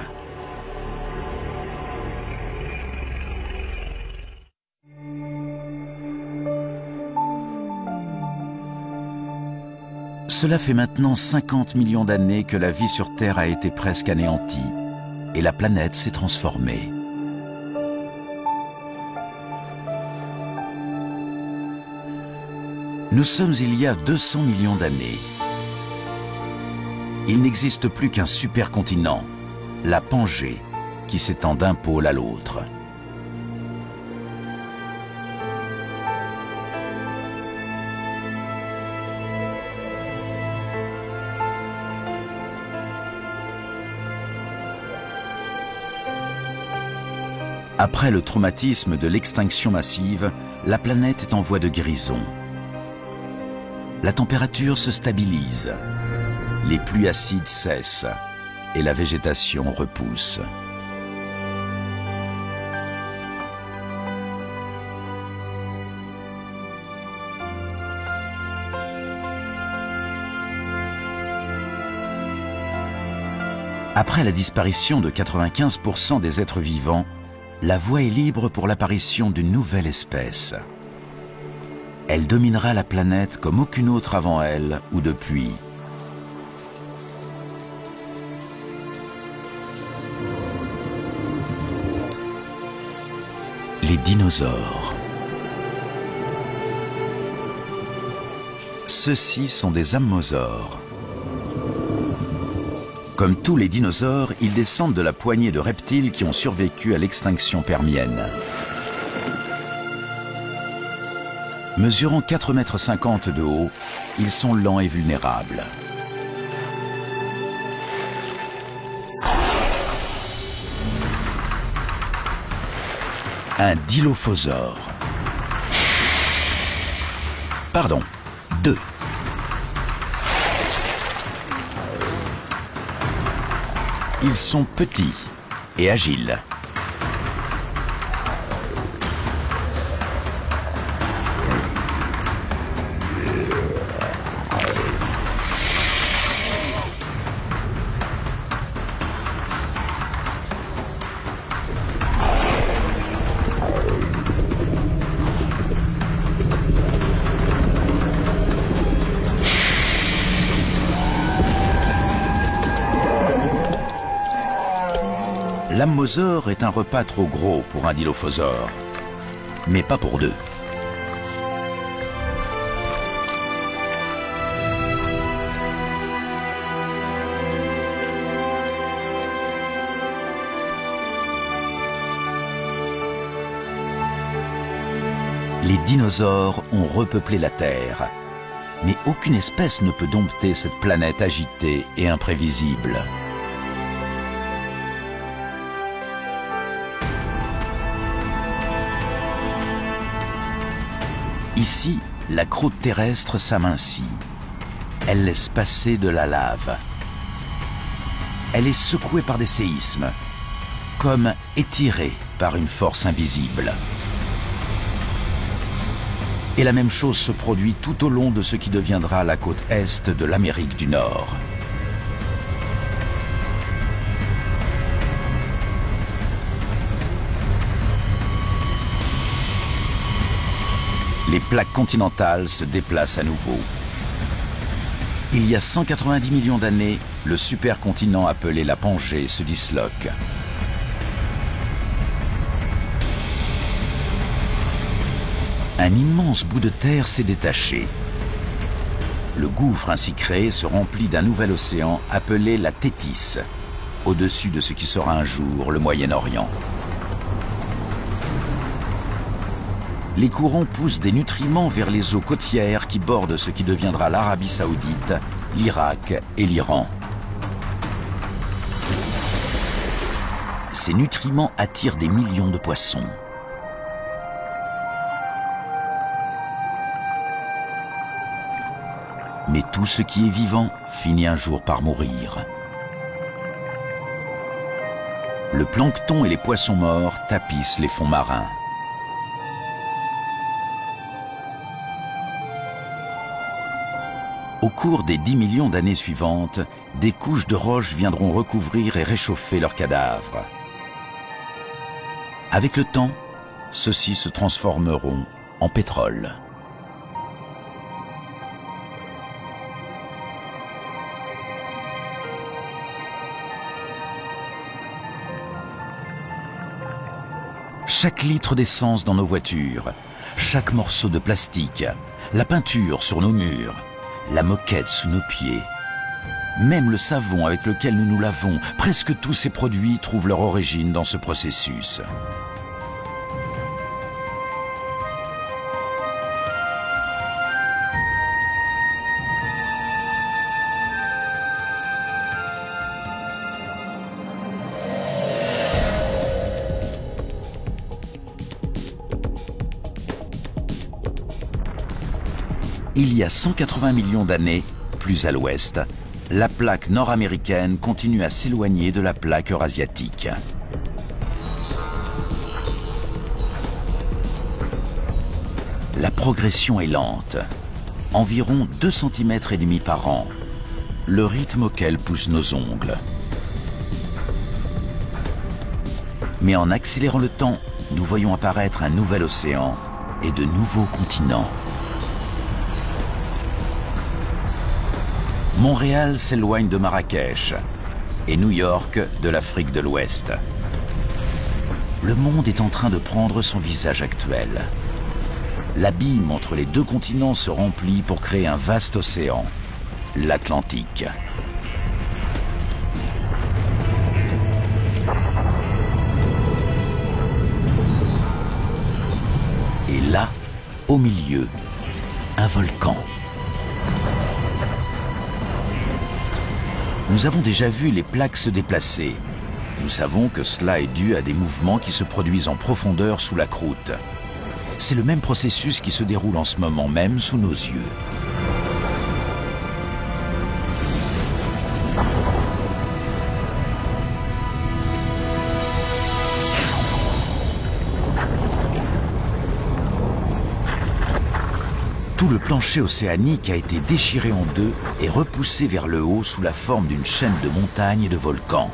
Cela fait maintenant 50 millions d'années que la vie sur Terre a été presque anéantie et la planète s'est transformée. Nous sommes il y a 200 millions d'années. Il n'existe plus qu'un supercontinent, la Pangée, qui s'étend d'un pôle à l'autre. Après le traumatisme de l'extinction massive, la planète est en voie de guérison. La température se stabilise, les pluies acides cessent et la végétation repousse. Après la disparition de 95% des êtres vivants, la voie est libre pour l'apparition d'une nouvelle espèce. Elle dominera la planète comme aucune autre avant elle ou depuis. Les dinosaures. Ceux-ci sont des ammosaures. Comme tous les dinosaures, ils descendent de la poignée de reptiles qui ont survécu à l'extinction permienne. Mesurant 4,50 m de haut, ils sont lents et vulnérables. Un dilophosaure. Pardon, 2. Ils sont petits et agiles. L'ammosaure est un repas trop gros pour un dilophosaure, mais pas pour 2. Les dinosaures ont repeuplé la Terre, mais aucune espèce ne peut dompter cette planète agitée et imprévisible. Ici, la croûte terrestre s'amincit. Elle laisse passer de la lave. Elle est secouée par des séismes, comme étirée par une force invisible. Et la même chose se produit tout au long de ce qui deviendra la côte est de l'Amérique du Nord. Les plaques continentales se déplacent à nouveau. Il y a 190 millions d'années, le supercontinent appelé la Pangée se disloque. Un immense bout de terre s'est détaché. Le gouffre ainsi créé se remplit d'un nouvel océan appelé la Thétis, au-dessus de ce qui sera un jour le Moyen-Orient. Les courants poussent des nutriments vers les eaux côtières qui bordent ce qui deviendra l'Arabie Saoudite, l'Irak et l'Iran. Ces nutriments attirent des millions de poissons. Mais tout ce qui est vivant finit un jour par mourir. Le plancton et les poissons morts tapissent les fonds marins. Au cours des 10 millions d'années suivantes, des couches de roches viendront recouvrir et réchauffer leurs cadavres. Avec le temps, ceux-ci se transformeront en pétrole. Chaque litre d'essence dans nos voitures, chaque morceau de plastique, la peinture sur nos murs, la moquette sous nos pieds, même le savon avec lequel nous nous lavons, presque tous ces produits trouvent leur origine dans ce processus. Il y a 180 millions d'années, plus à l'ouest, la plaque nord-américaine continue à s'éloigner de la plaque eurasiatique. La progression est lente, environ 2,5 cm par an, le rythme auquel poussent nos ongles. Mais en accélérant le temps, nous voyons apparaître un nouvel océan et de nouveaux continents. Montréal s'éloigne de Marrakech et New York de l'Afrique de l'Ouest. Le monde est en train de prendre son visage actuel. L'abîme entre les deux continents se remplit pour créer un vaste océan, l'Atlantique. Et là, au milieu, un volcan. Nous avons déjà vu les plaques se déplacer. Nous savons que cela est dû à des mouvements qui se produisent en profondeur sous la croûte. C'est le même processus qui se déroule en ce moment même sous nos yeux. Tout le plancher océanique a été déchiré en deux et repoussé vers le haut sous la forme d'une chaîne de montagnes et de volcans.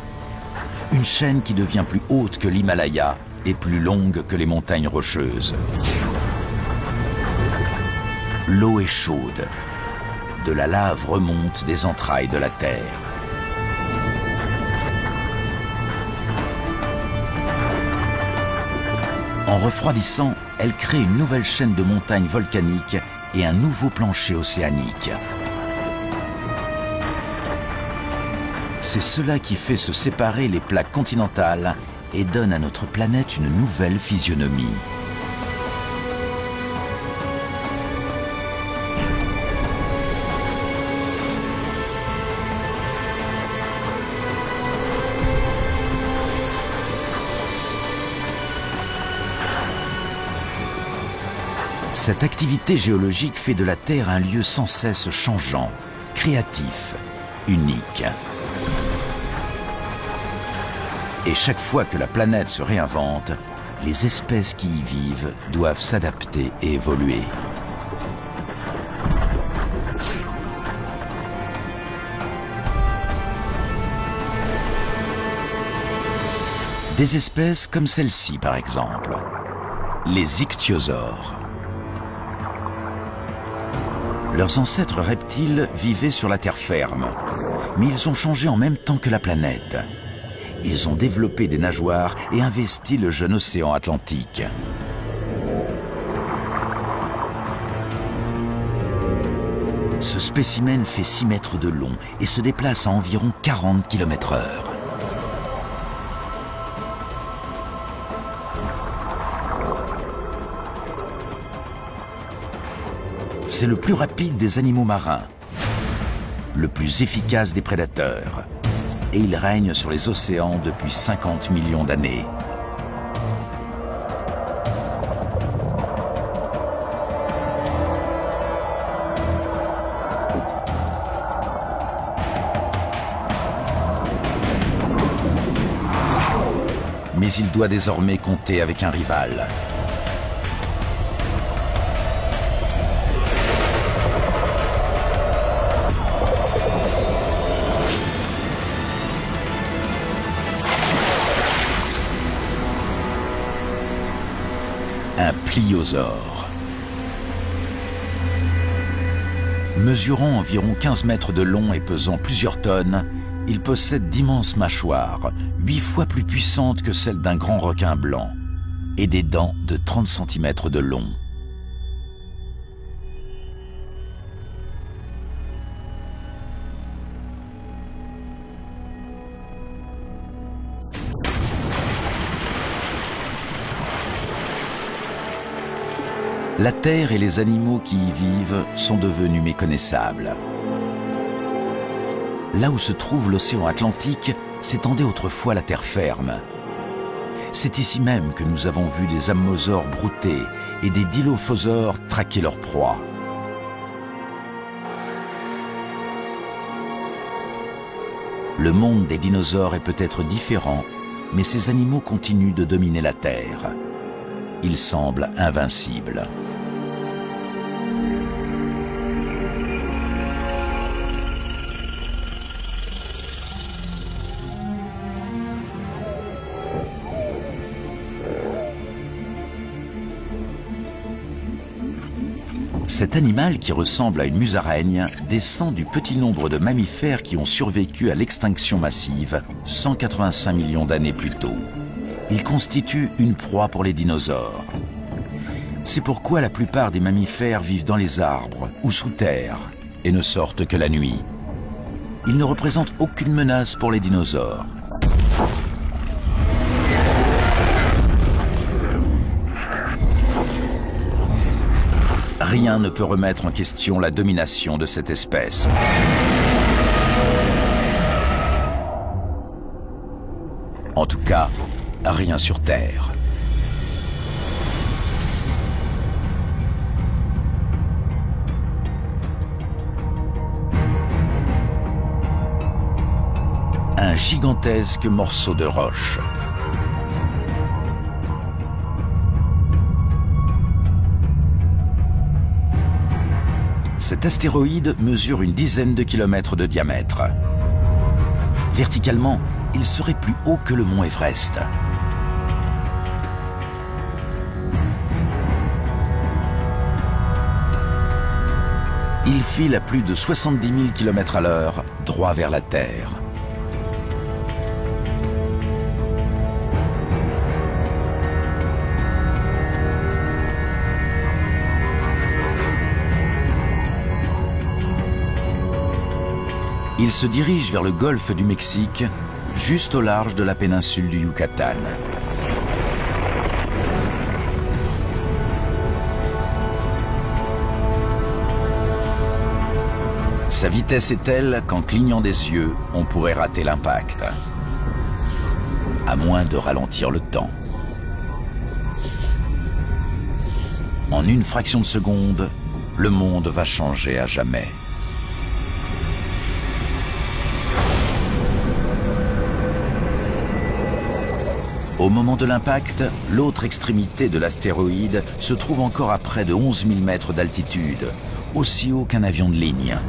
Une chaîne qui devient plus haute que l'Himalaya et plus longue que les montagnes rocheuses. L'eau est chaude. De la lave remonte des entrailles de la Terre. En refroidissant, elle crée une nouvelle chaîne de montagnes volcaniques et un nouveau plancher océanique. C'est cela qui fait se séparer les plaques continentales et donne à notre planète une nouvelle physionomie. Cette activité géologique fait de la Terre un lieu sans cesse changeant, créatif, unique. Et chaque fois que la planète se réinvente, les espèces qui y vivent doivent s'adapter et évoluer. Des espèces comme celle-ci par exemple, les ichthyosaures. Leurs ancêtres reptiles vivaient sur la terre ferme, mais ils ont changé en même temps que la planète. Ils ont développé des nageoires et investi le jeune océan Atlantique. Ce spécimen fait 6 mètres de long et se déplace à environ 40 km/h. C'est le plus rapide des animaux marins, le plus efficace des prédateurs, et il règne sur les océans depuis 50 millions d'années. Mais il doit désormais compter avec un rival. Un pliosaure. Mesurant environ 15 mètres de long et pesant plusieurs tonnes, il possède d'immenses mâchoires, 8 fois plus puissantes que celles d'un grand requin blanc, et des dents de 30 cm de long. La Terre et les animaux qui y vivent sont devenus méconnaissables. Là où se trouve l'océan Atlantique, s'étendait autrefois la terre ferme. C'est ici même que nous avons vu des ammosaures brouter et des dilophosaures traquer leur proie. Le monde des dinosaures est peut-être différent, mais ces animaux continuent de dominer la Terre. Ils semblent invincibles. Cet animal, qui ressemble à une musaraigne, descend du petit nombre de mammifères qui ont survécu à l'extinction massive 185 millions d'années plus tôt. Il constitue une proie pour les dinosaures. C'est pourquoi la plupart des mammifères vivent dans les arbres ou sous terre et ne sortent que la nuit. Ils ne représentent aucune menace pour les dinosaures. Rien ne peut remettre en question la domination de cette espèce. En tout cas, rien sur Terre. Un gigantesque morceau de roche. Cet astéroïde mesure une dizaine de kilomètres de diamètre. Verticalement, il serait plus haut que le mont Everest. Il file à plus de 70 000 km/h, droit vers la Terre. Il se dirige vers le golfe du Mexique, juste au large de la péninsule du Yucatan. Sa vitesse est telle qu'en clignant des yeux, on pourrait rater l'impact. À moins de ralentir le temps. En une fraction de seconde, le monde va changer à jamais. Au moment de l'impact, l'autre extrémité de l'astéroïde se trouve encore à près de 11 000 mètres d'altitude, aussi haut qu'un avion de ligne.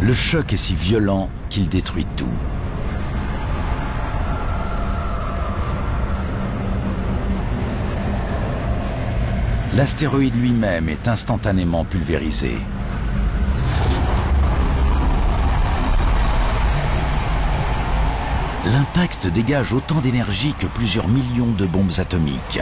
Le choc est si violent qu'il détruit tout. L'astéroïde lui-même est instantanément pulvérisé. L'impact dégage autant d'énergie que plusieurs millions de bombes atomiques.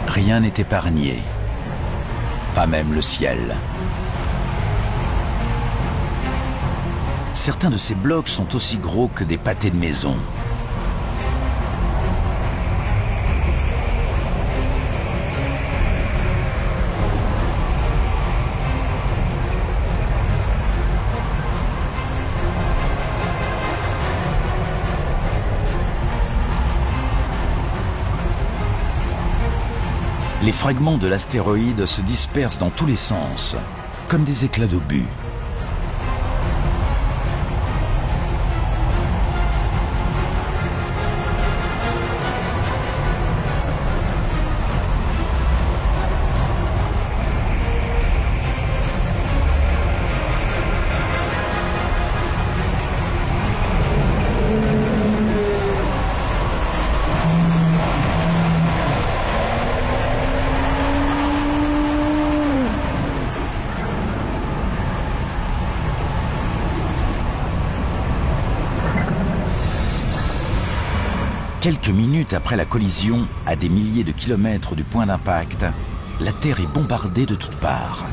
Rien n'est épargné, pas même le ciel. Certains de ces blocs sont aussi gros que des pâtés de maison. Les fragments de l'astéroïde se dispersent dans tous les sens, comme des éclats d'obus. Quelques minutes après la collision, à des milliers de kilomètres du point d'impact, la Terre est bombardée de toutes parts.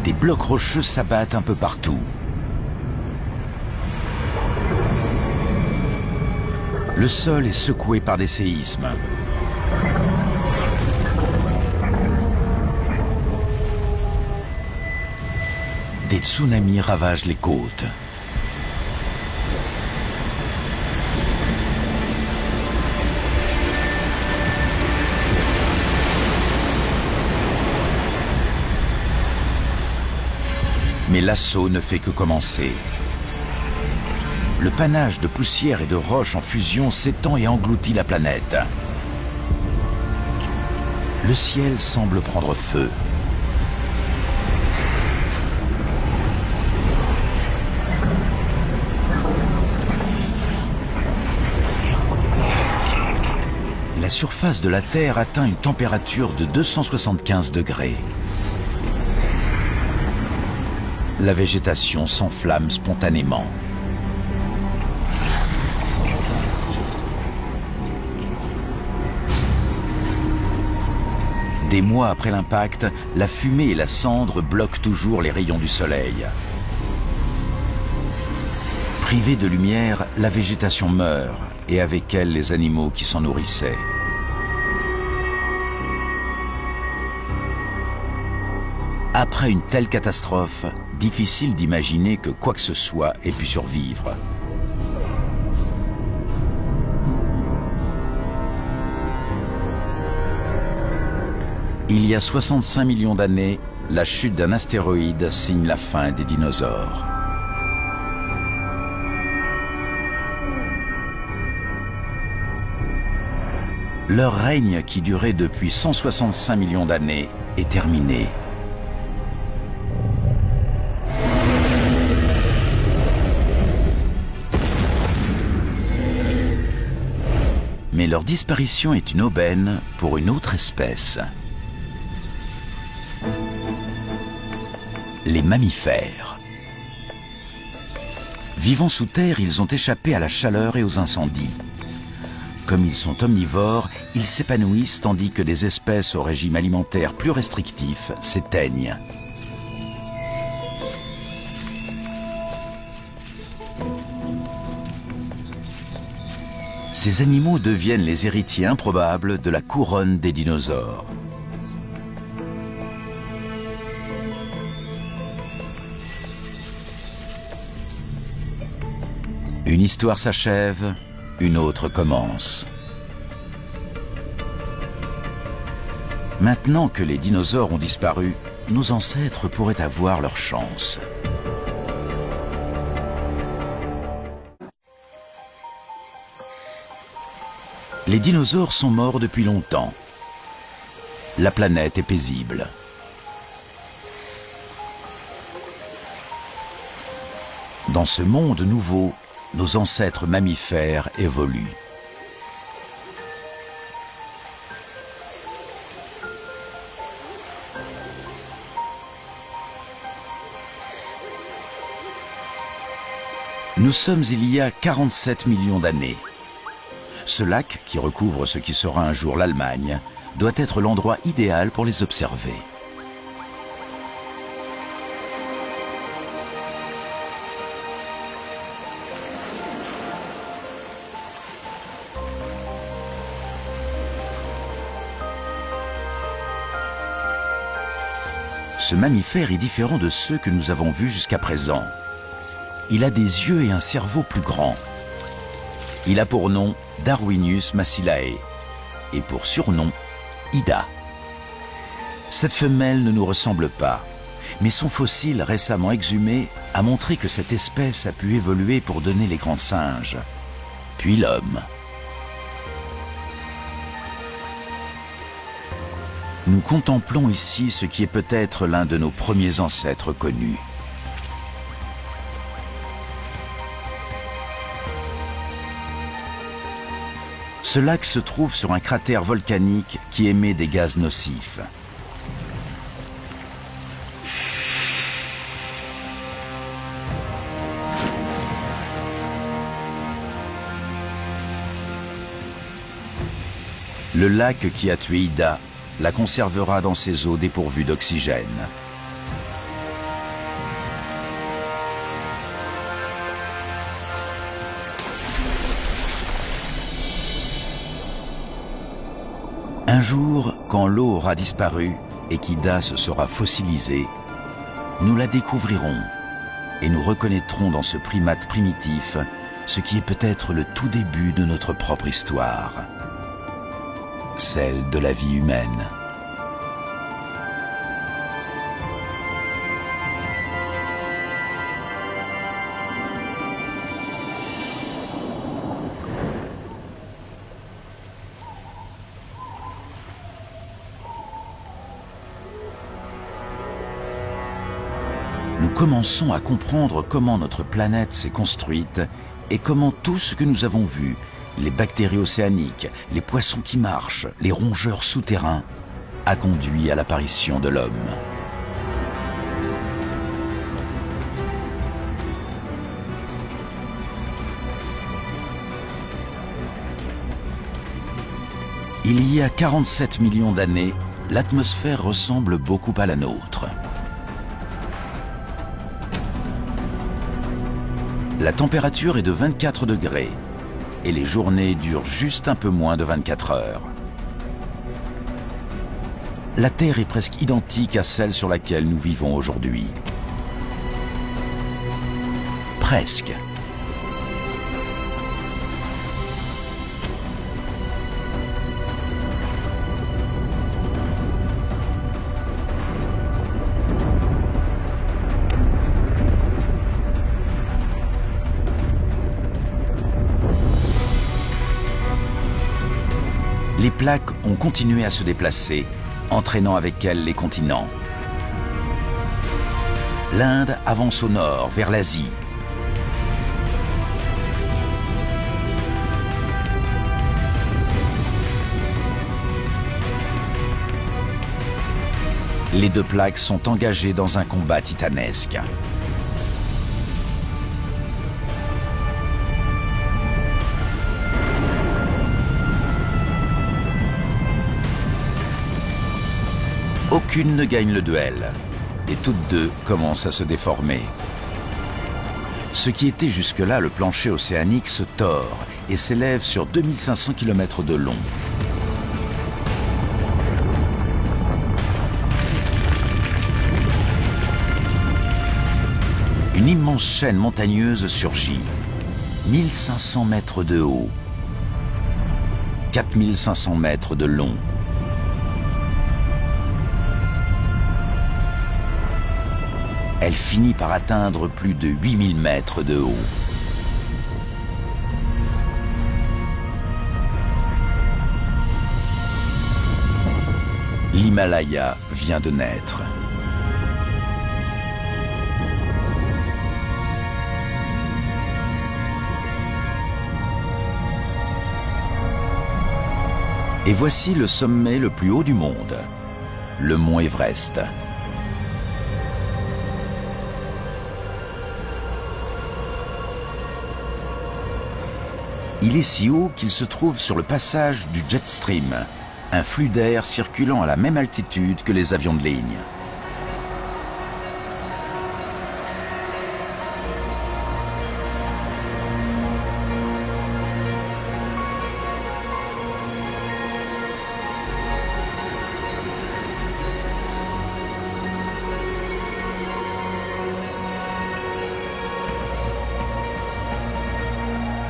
Des blocs rocheux s'abattent un peu partout. Le sol est secoué par des séismes. Des tsunamis ravagent les côtes. Mais l'assaut ne fait que commencer. Le panache de poussière et de roches en fusion s'étend et engloutit la planète. Le ciel semble prendre feu. La surface de la Terre atteint une température de 275 degrés. La végétation s'enflamme spontanément. Des mois après l'impact, la fumée et la cendre bloquent toujours les rayons du soleil. Privée de lumière, la végétation meurt, et avec elle les animaux qui s'en nourrissaient. Après une telle catastrophe, difficile d'imaginer que quoi que ce soit ait pu survivre. Il y a 65 millions d'années, la chute d'un astéroïde signe la fin des dinosaures. Leur règne, qui durait depuis 165 millions d'années, est terminé. Mais leur disparition est une aubaine pour une autre espèce. Les mammifères. Vivant sous terre, ils ont échappé à la chaleur et aux incendies. Comme ils sont omnivores, ils s'épanouissent tandis que des espèces au régime alimentaire plus restrictif s'éteignent. Ces animaux deviennent les héritiers improbables de la couronne des dinosaures. Une histoire s'achève, une autre commence. Maintenant que les dinosaures ont disparu, nos ancêtres pourraient avoir leur chance. Les dinosaures sont morts depuis longtemps. La planète est paisible. Dans ce monde nouveau, nos ancêtres mammifères évoluent. Nous sommes il y a 47 millions d'années. Ce lac, qui recouvre ce qui sera un jour l'Allemagne, doit être l'endroit idéal pour les observer. Ce mammifère est différent de ceux que nous avons vus jusqu'à présent. Il a des yeux et un cerveau plus grands. Il a pour nom Darwinius massilae et pour surnom Ida. Cette femelle ne nous ressemble pas, mais son fossile récemment exhumé a montré que cette espèce a pu évoluer pour donner les grands singes, puis l'homme. Nous contemplons ici ce qui est peut-être l'un de nos premiers ancêtres connus. Ce lac se trouve sur un cratère volcanique qui émet des gaz nocifs. Le lac qui a tué Ida la conservera dans ses eaux dépourvues d'oxygène. Un jour, quand l'eau aura disparu et qu'Ida se sera fossilisée, nous la découvrirons et nous reconnaîtrons dans ce primate primitif ce qui est peut-être le tout début de notre propre histoire. Celle de la vie humaine. Nous commençons à comprendre comment notre planète s'est construite et comment tout ce que nous avons vu, les bactéries océaniques, les poissons qui marchent, les rongeurs souterrains, a conduit à l'apparition de l'homme. Il y a 47 millions d'années, l'atmosphère ressemble beaucoup à la nôtre. La température est de 24 degrés et les journées durent juste un peu moins de 24 heures. La Terre est presque identique à celle sur laquelle nous vivons aujourd'hui. Presque. Les plaques ont continué à se déplacer, entraînant avec elles les continents. L'Inde avance au nord, vers l'Asie. Les deux plaques sont engagées dans un combat titanesque. Aucune ne gagne le duel, et toutes deux commencent à se déformer. Ce qui était jusque-là le plancher océanique se tord et s'élève sur 2500 km de long. Une immense chaîne montagneuse surgit, 1500 mètres de haut, 4500 mètres de long. Elle finit par atteindre plus de 8000 mètres de haut. L'Himalaya vient de naître. Et voici le sommet le plus haut du monde, le mont Everest. Il est si haut qu'il se trouve sur le passage du jet stream, un flux d'air circulant à la même altitude que les avions de ligne.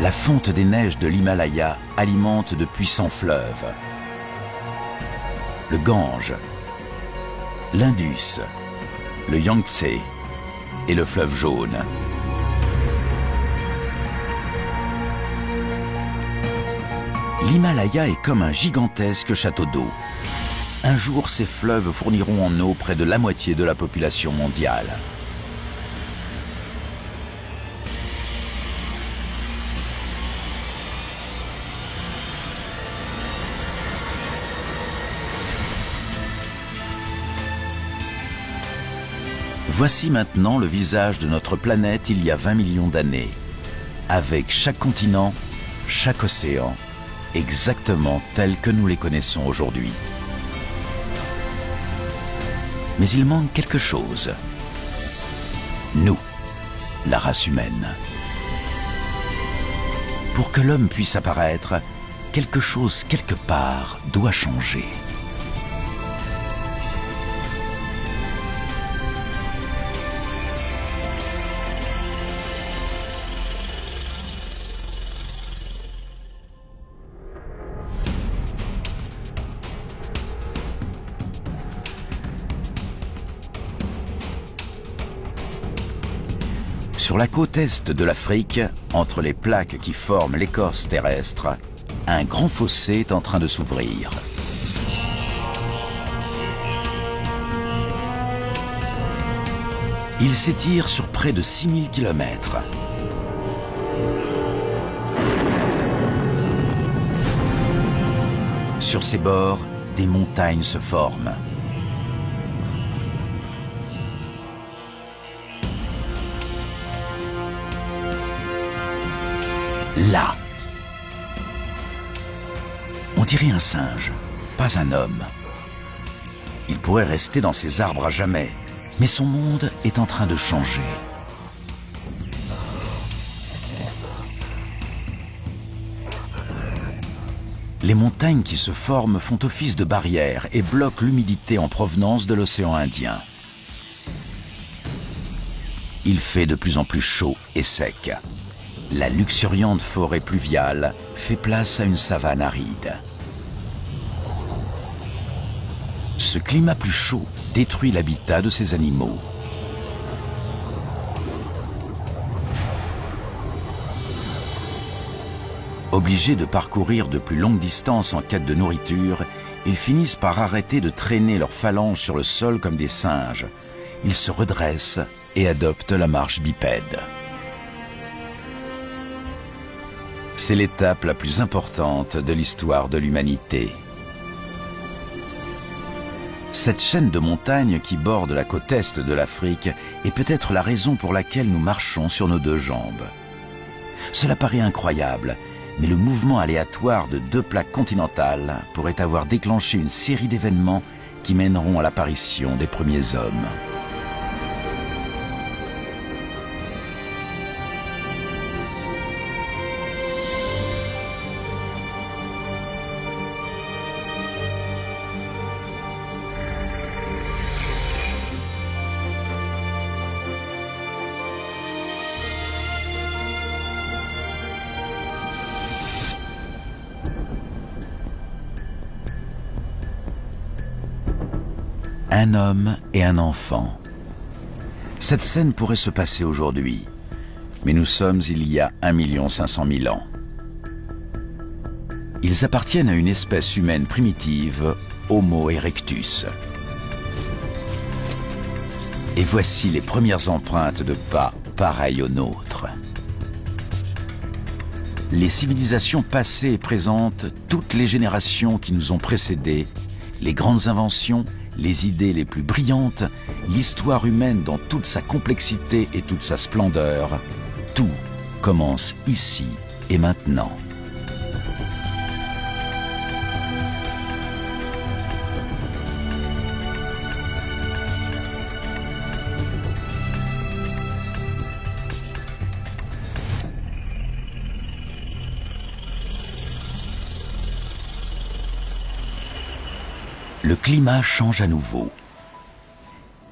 La fonte des neiges de l'Himalaya alimente de puissants fleuves. Le Gange, l'Indus, le Yangtze et le fleuve Jaune. L'Himalaya est comme un gigantesque château d'eau. Un jour, ces fleuves fourniront en eau près de la moitié de la population mondiale. Voici maintenant le visage de notre planète il y a 20 millions d'années, avec chaque continent, chaque océan, exactement tels que nous les connaissons aujourd'hui. Mais il manque quelque chose. Nous, la race humaine. Pour que l'homme puisse apparaître, quelque chose quelque part doit changer. Sur la côte est de l'Afrique, entre les plaques qui forment l'écorce terrestre, un grand fossé est en train de s'ouvrir. Il s'étire sur près de 6000 km. Sur ses bords, des montagnes se forment. Là, on dirait un singe, pas un homme. Il pourrait rester dans ses arbres à jamais, mais son monde est en train de changer. Les montagnes qui se forment font office de barrière et bloquent l'humidité en provenance de l'océan Indien. Il fait de plus en plus chaud et sec. La luxuriante forêt pluviale fait place à une savane aride. Ce climat plus chaud détruit l'habitat de ces animaux. Obligés de parcourir de plus longues distances en quête de nourriture, ils finissent par arrêter de traîner leurs phalanges sur le sol comme des singes. Ils se redressent et adoptent la marche bipède. C'est l'étape la plus importante de l'histoire de l'humanité. Cette chaîne de montagnes qui borde la côte est de l'Afrique est peut-être la raison pour laquelle nous marchons sur nos deux jambes. Cela paraît incroyable, mais le mouvement aléatoire de deux plaques continentales pourrait avoir déclenché une série d'événements qui mèneront à l'apparition des premiers hommes. Un homme et un enfant. Cette scène pourrait se passer aujourd'hui, mais nous sommes il y a 1 500 000 ans. Ils appartiennent à une espèce humaine primitive, Homo erectus. Et voici les premières empreintes de pas pareilles aux nôtres. Les civilisations passées et présentes, toutes les générations qui nous ont précédés, les grandes inventions, les idées les plus brillantes, l'histoire humaine dans toute sa complexité et toute sa splendeur, tout commence ici et maintenant. Le climat change à nouveau.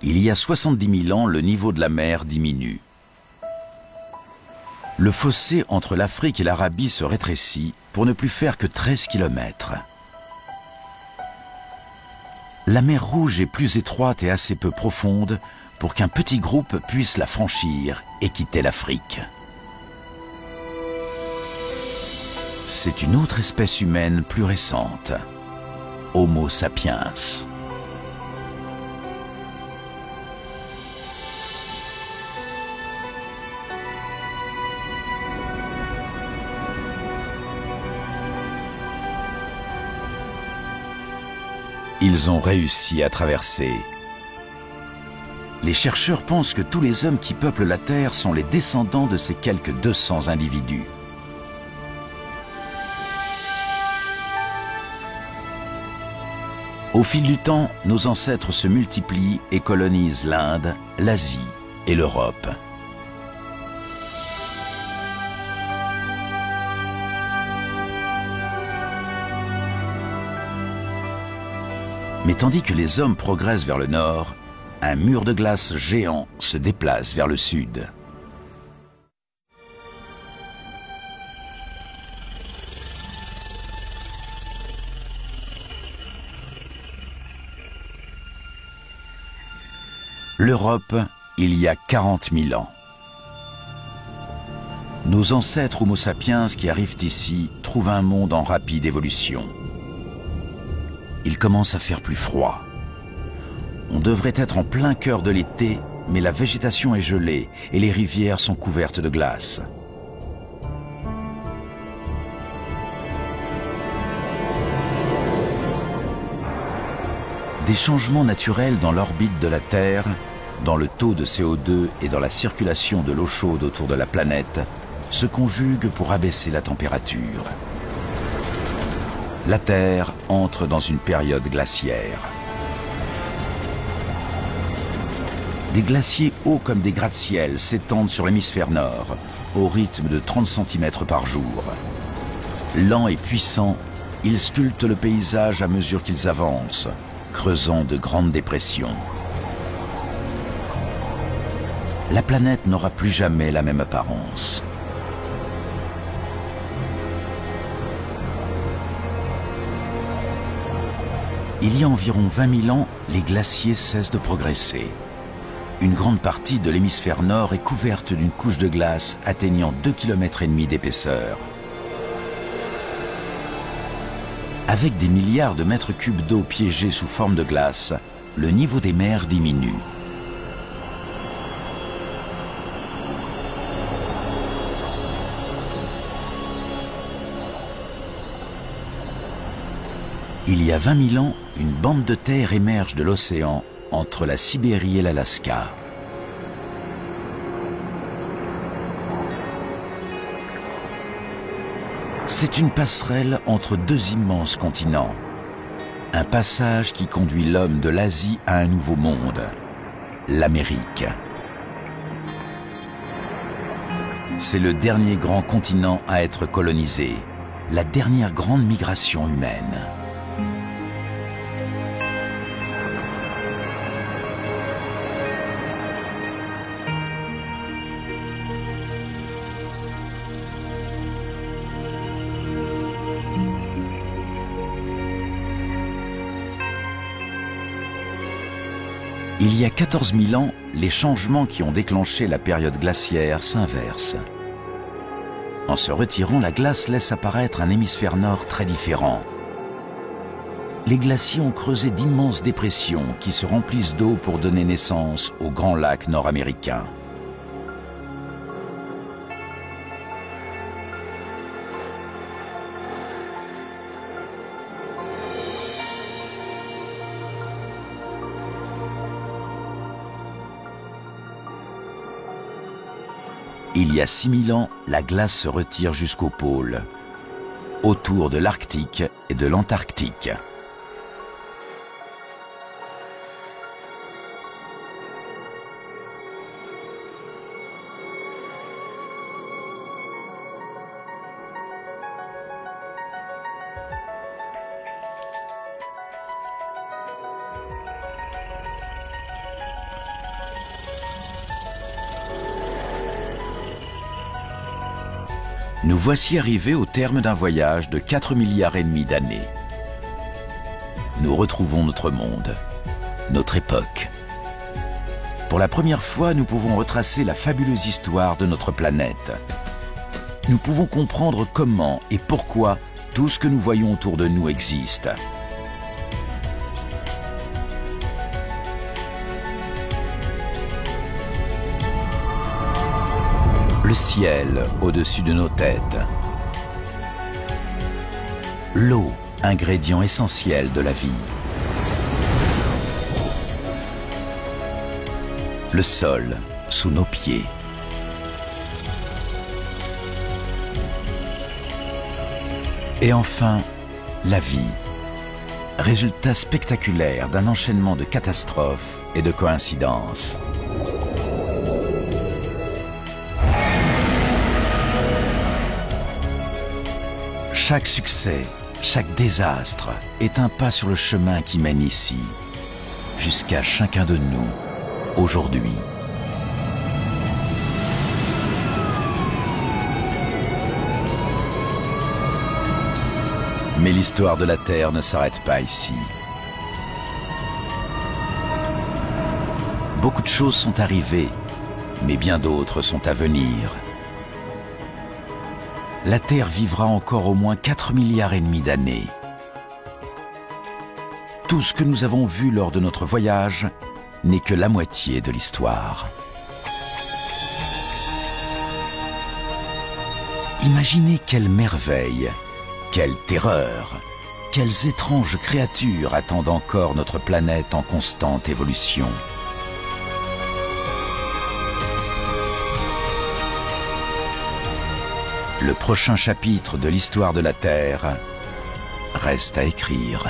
Il y a 70 000 ans, le niveau de la mer diminue. Le fossé entre l'Afrique et l'Arabie se rétrécit pour ne plus faire que 13 km. La mer Rouge est plus étroite et assez peu profonde pour qu'un petit groupe puisse la franchir et quitter l'Afrique. C'est une autre espèce humaine plus récente. Homo sapiens. Ils ont réussi à traverser. Les chercheurs pensent que tous les hommes qui peuplent la Terre sont les descendants de ces quelques 200 individus. Au fil du temps, nos ancêtres se multiplient et colonisent l'Inde, l'Asie et l'Europe. Mais tandis que les hommes progressent vers le nord, un mur de glace géant se déplace vers le sud. L'Europe, il y a 40 000 ans. Nos ancêtres Homo sapiens qui arrivent ici trouvent un monde en rapide évolution. Il commence à faire plus froid. On devrait être en plein cœur de l'été, mais la végétation est gelée et les rivières sont couvertes de glace. Des changements naturels dans l'orbite de la Terre, dans le taux de CO2 et dans la circulation de l'eau chaude autour de la planète, se conjuguent pour abaisser la température. La Terre entre dans une période glaciaire. Des glaciers hauts comme des gratte-ciel s'étendent sur l'hémisphère nord, au rythme de 30 cm par jour. Lents et puissants, ils sculptent le paysage à mesure qu'ils avancent, creusant de grandes dépressions. La planète n'aura plus jamais la même apparence. Il y a environ 20 000 ans, les glaciers cessent de progresser. Une grande partie de l'hémisphère nord est couverte d'une couche de glace atteignant 2,5 km d'épaisseur. Avec des milliards de mètres cubes d'eau piégés sous forme de glace, le niveau des mers diminue. Il y a 20 000 ans, une bande de terre émerge de l'océan entre la Sibérie et l'Alaska. C'est une passerelle entre deux immenses continents. Un passage qui conduit l'homme de l'Asie à un nouveau monde, l'Amérique. C'est le dernier grand continent à être colonisé, la dernière grande migration humaine. Il y a 14 000 ans, les changements qui ont déclenché la période glaciaire s'inversent. En se retirant, la glace laisse apparaître un hémisphère nord très différent. Les glaciers ont creusé d'immenses dépressions qui se remplissent d'eau pour donner naissance aux grands lacs nord-américains. Il y a 6 000 ans, la glace se retire jusqu'au pôle, autour de l'Arctique et de l'Antarctique. Nous voici arrivés au terme d'un voyage de 4,5 milliards d'années. Nous retrouvons notre monde, notre époque. Pour la première fois, nous pouvons retracer la fabuleuse histoire de notre planète. Nous pouvons comprendre comment et pourquoi tout ce que nous voyons autour de nous existe. Le ciel au-dessus de nos têtes. L'eau, ingrédient essentiel de la vie. Le sol sous nos pieds. Et enfin, la vie. Résultat spectaculaire d'un enchaînement de catastrophes et de coïncidences. Chaque succès, chaque désastre est un pas sur le chemin qui mène ici, jusqu'à chacun de nous, aujourd'hui. Mais l'histoire de la Terre ne s'arrête pas ici. Beaucoup de choses sont arrivées, mais bien d'autres sont à venir. La Terre vivra encore au moins 4,5 milliards d'années. Tout ce que nous avons vu lors de notre voyage n'est que la moitié de l'histoire. Imaginez quelle merveille, quelle terreur, quelles étranges créatures attendent encore notre planète en constante évolution. Le prochain chapitre de l'histoire de la Terre reste à écrire.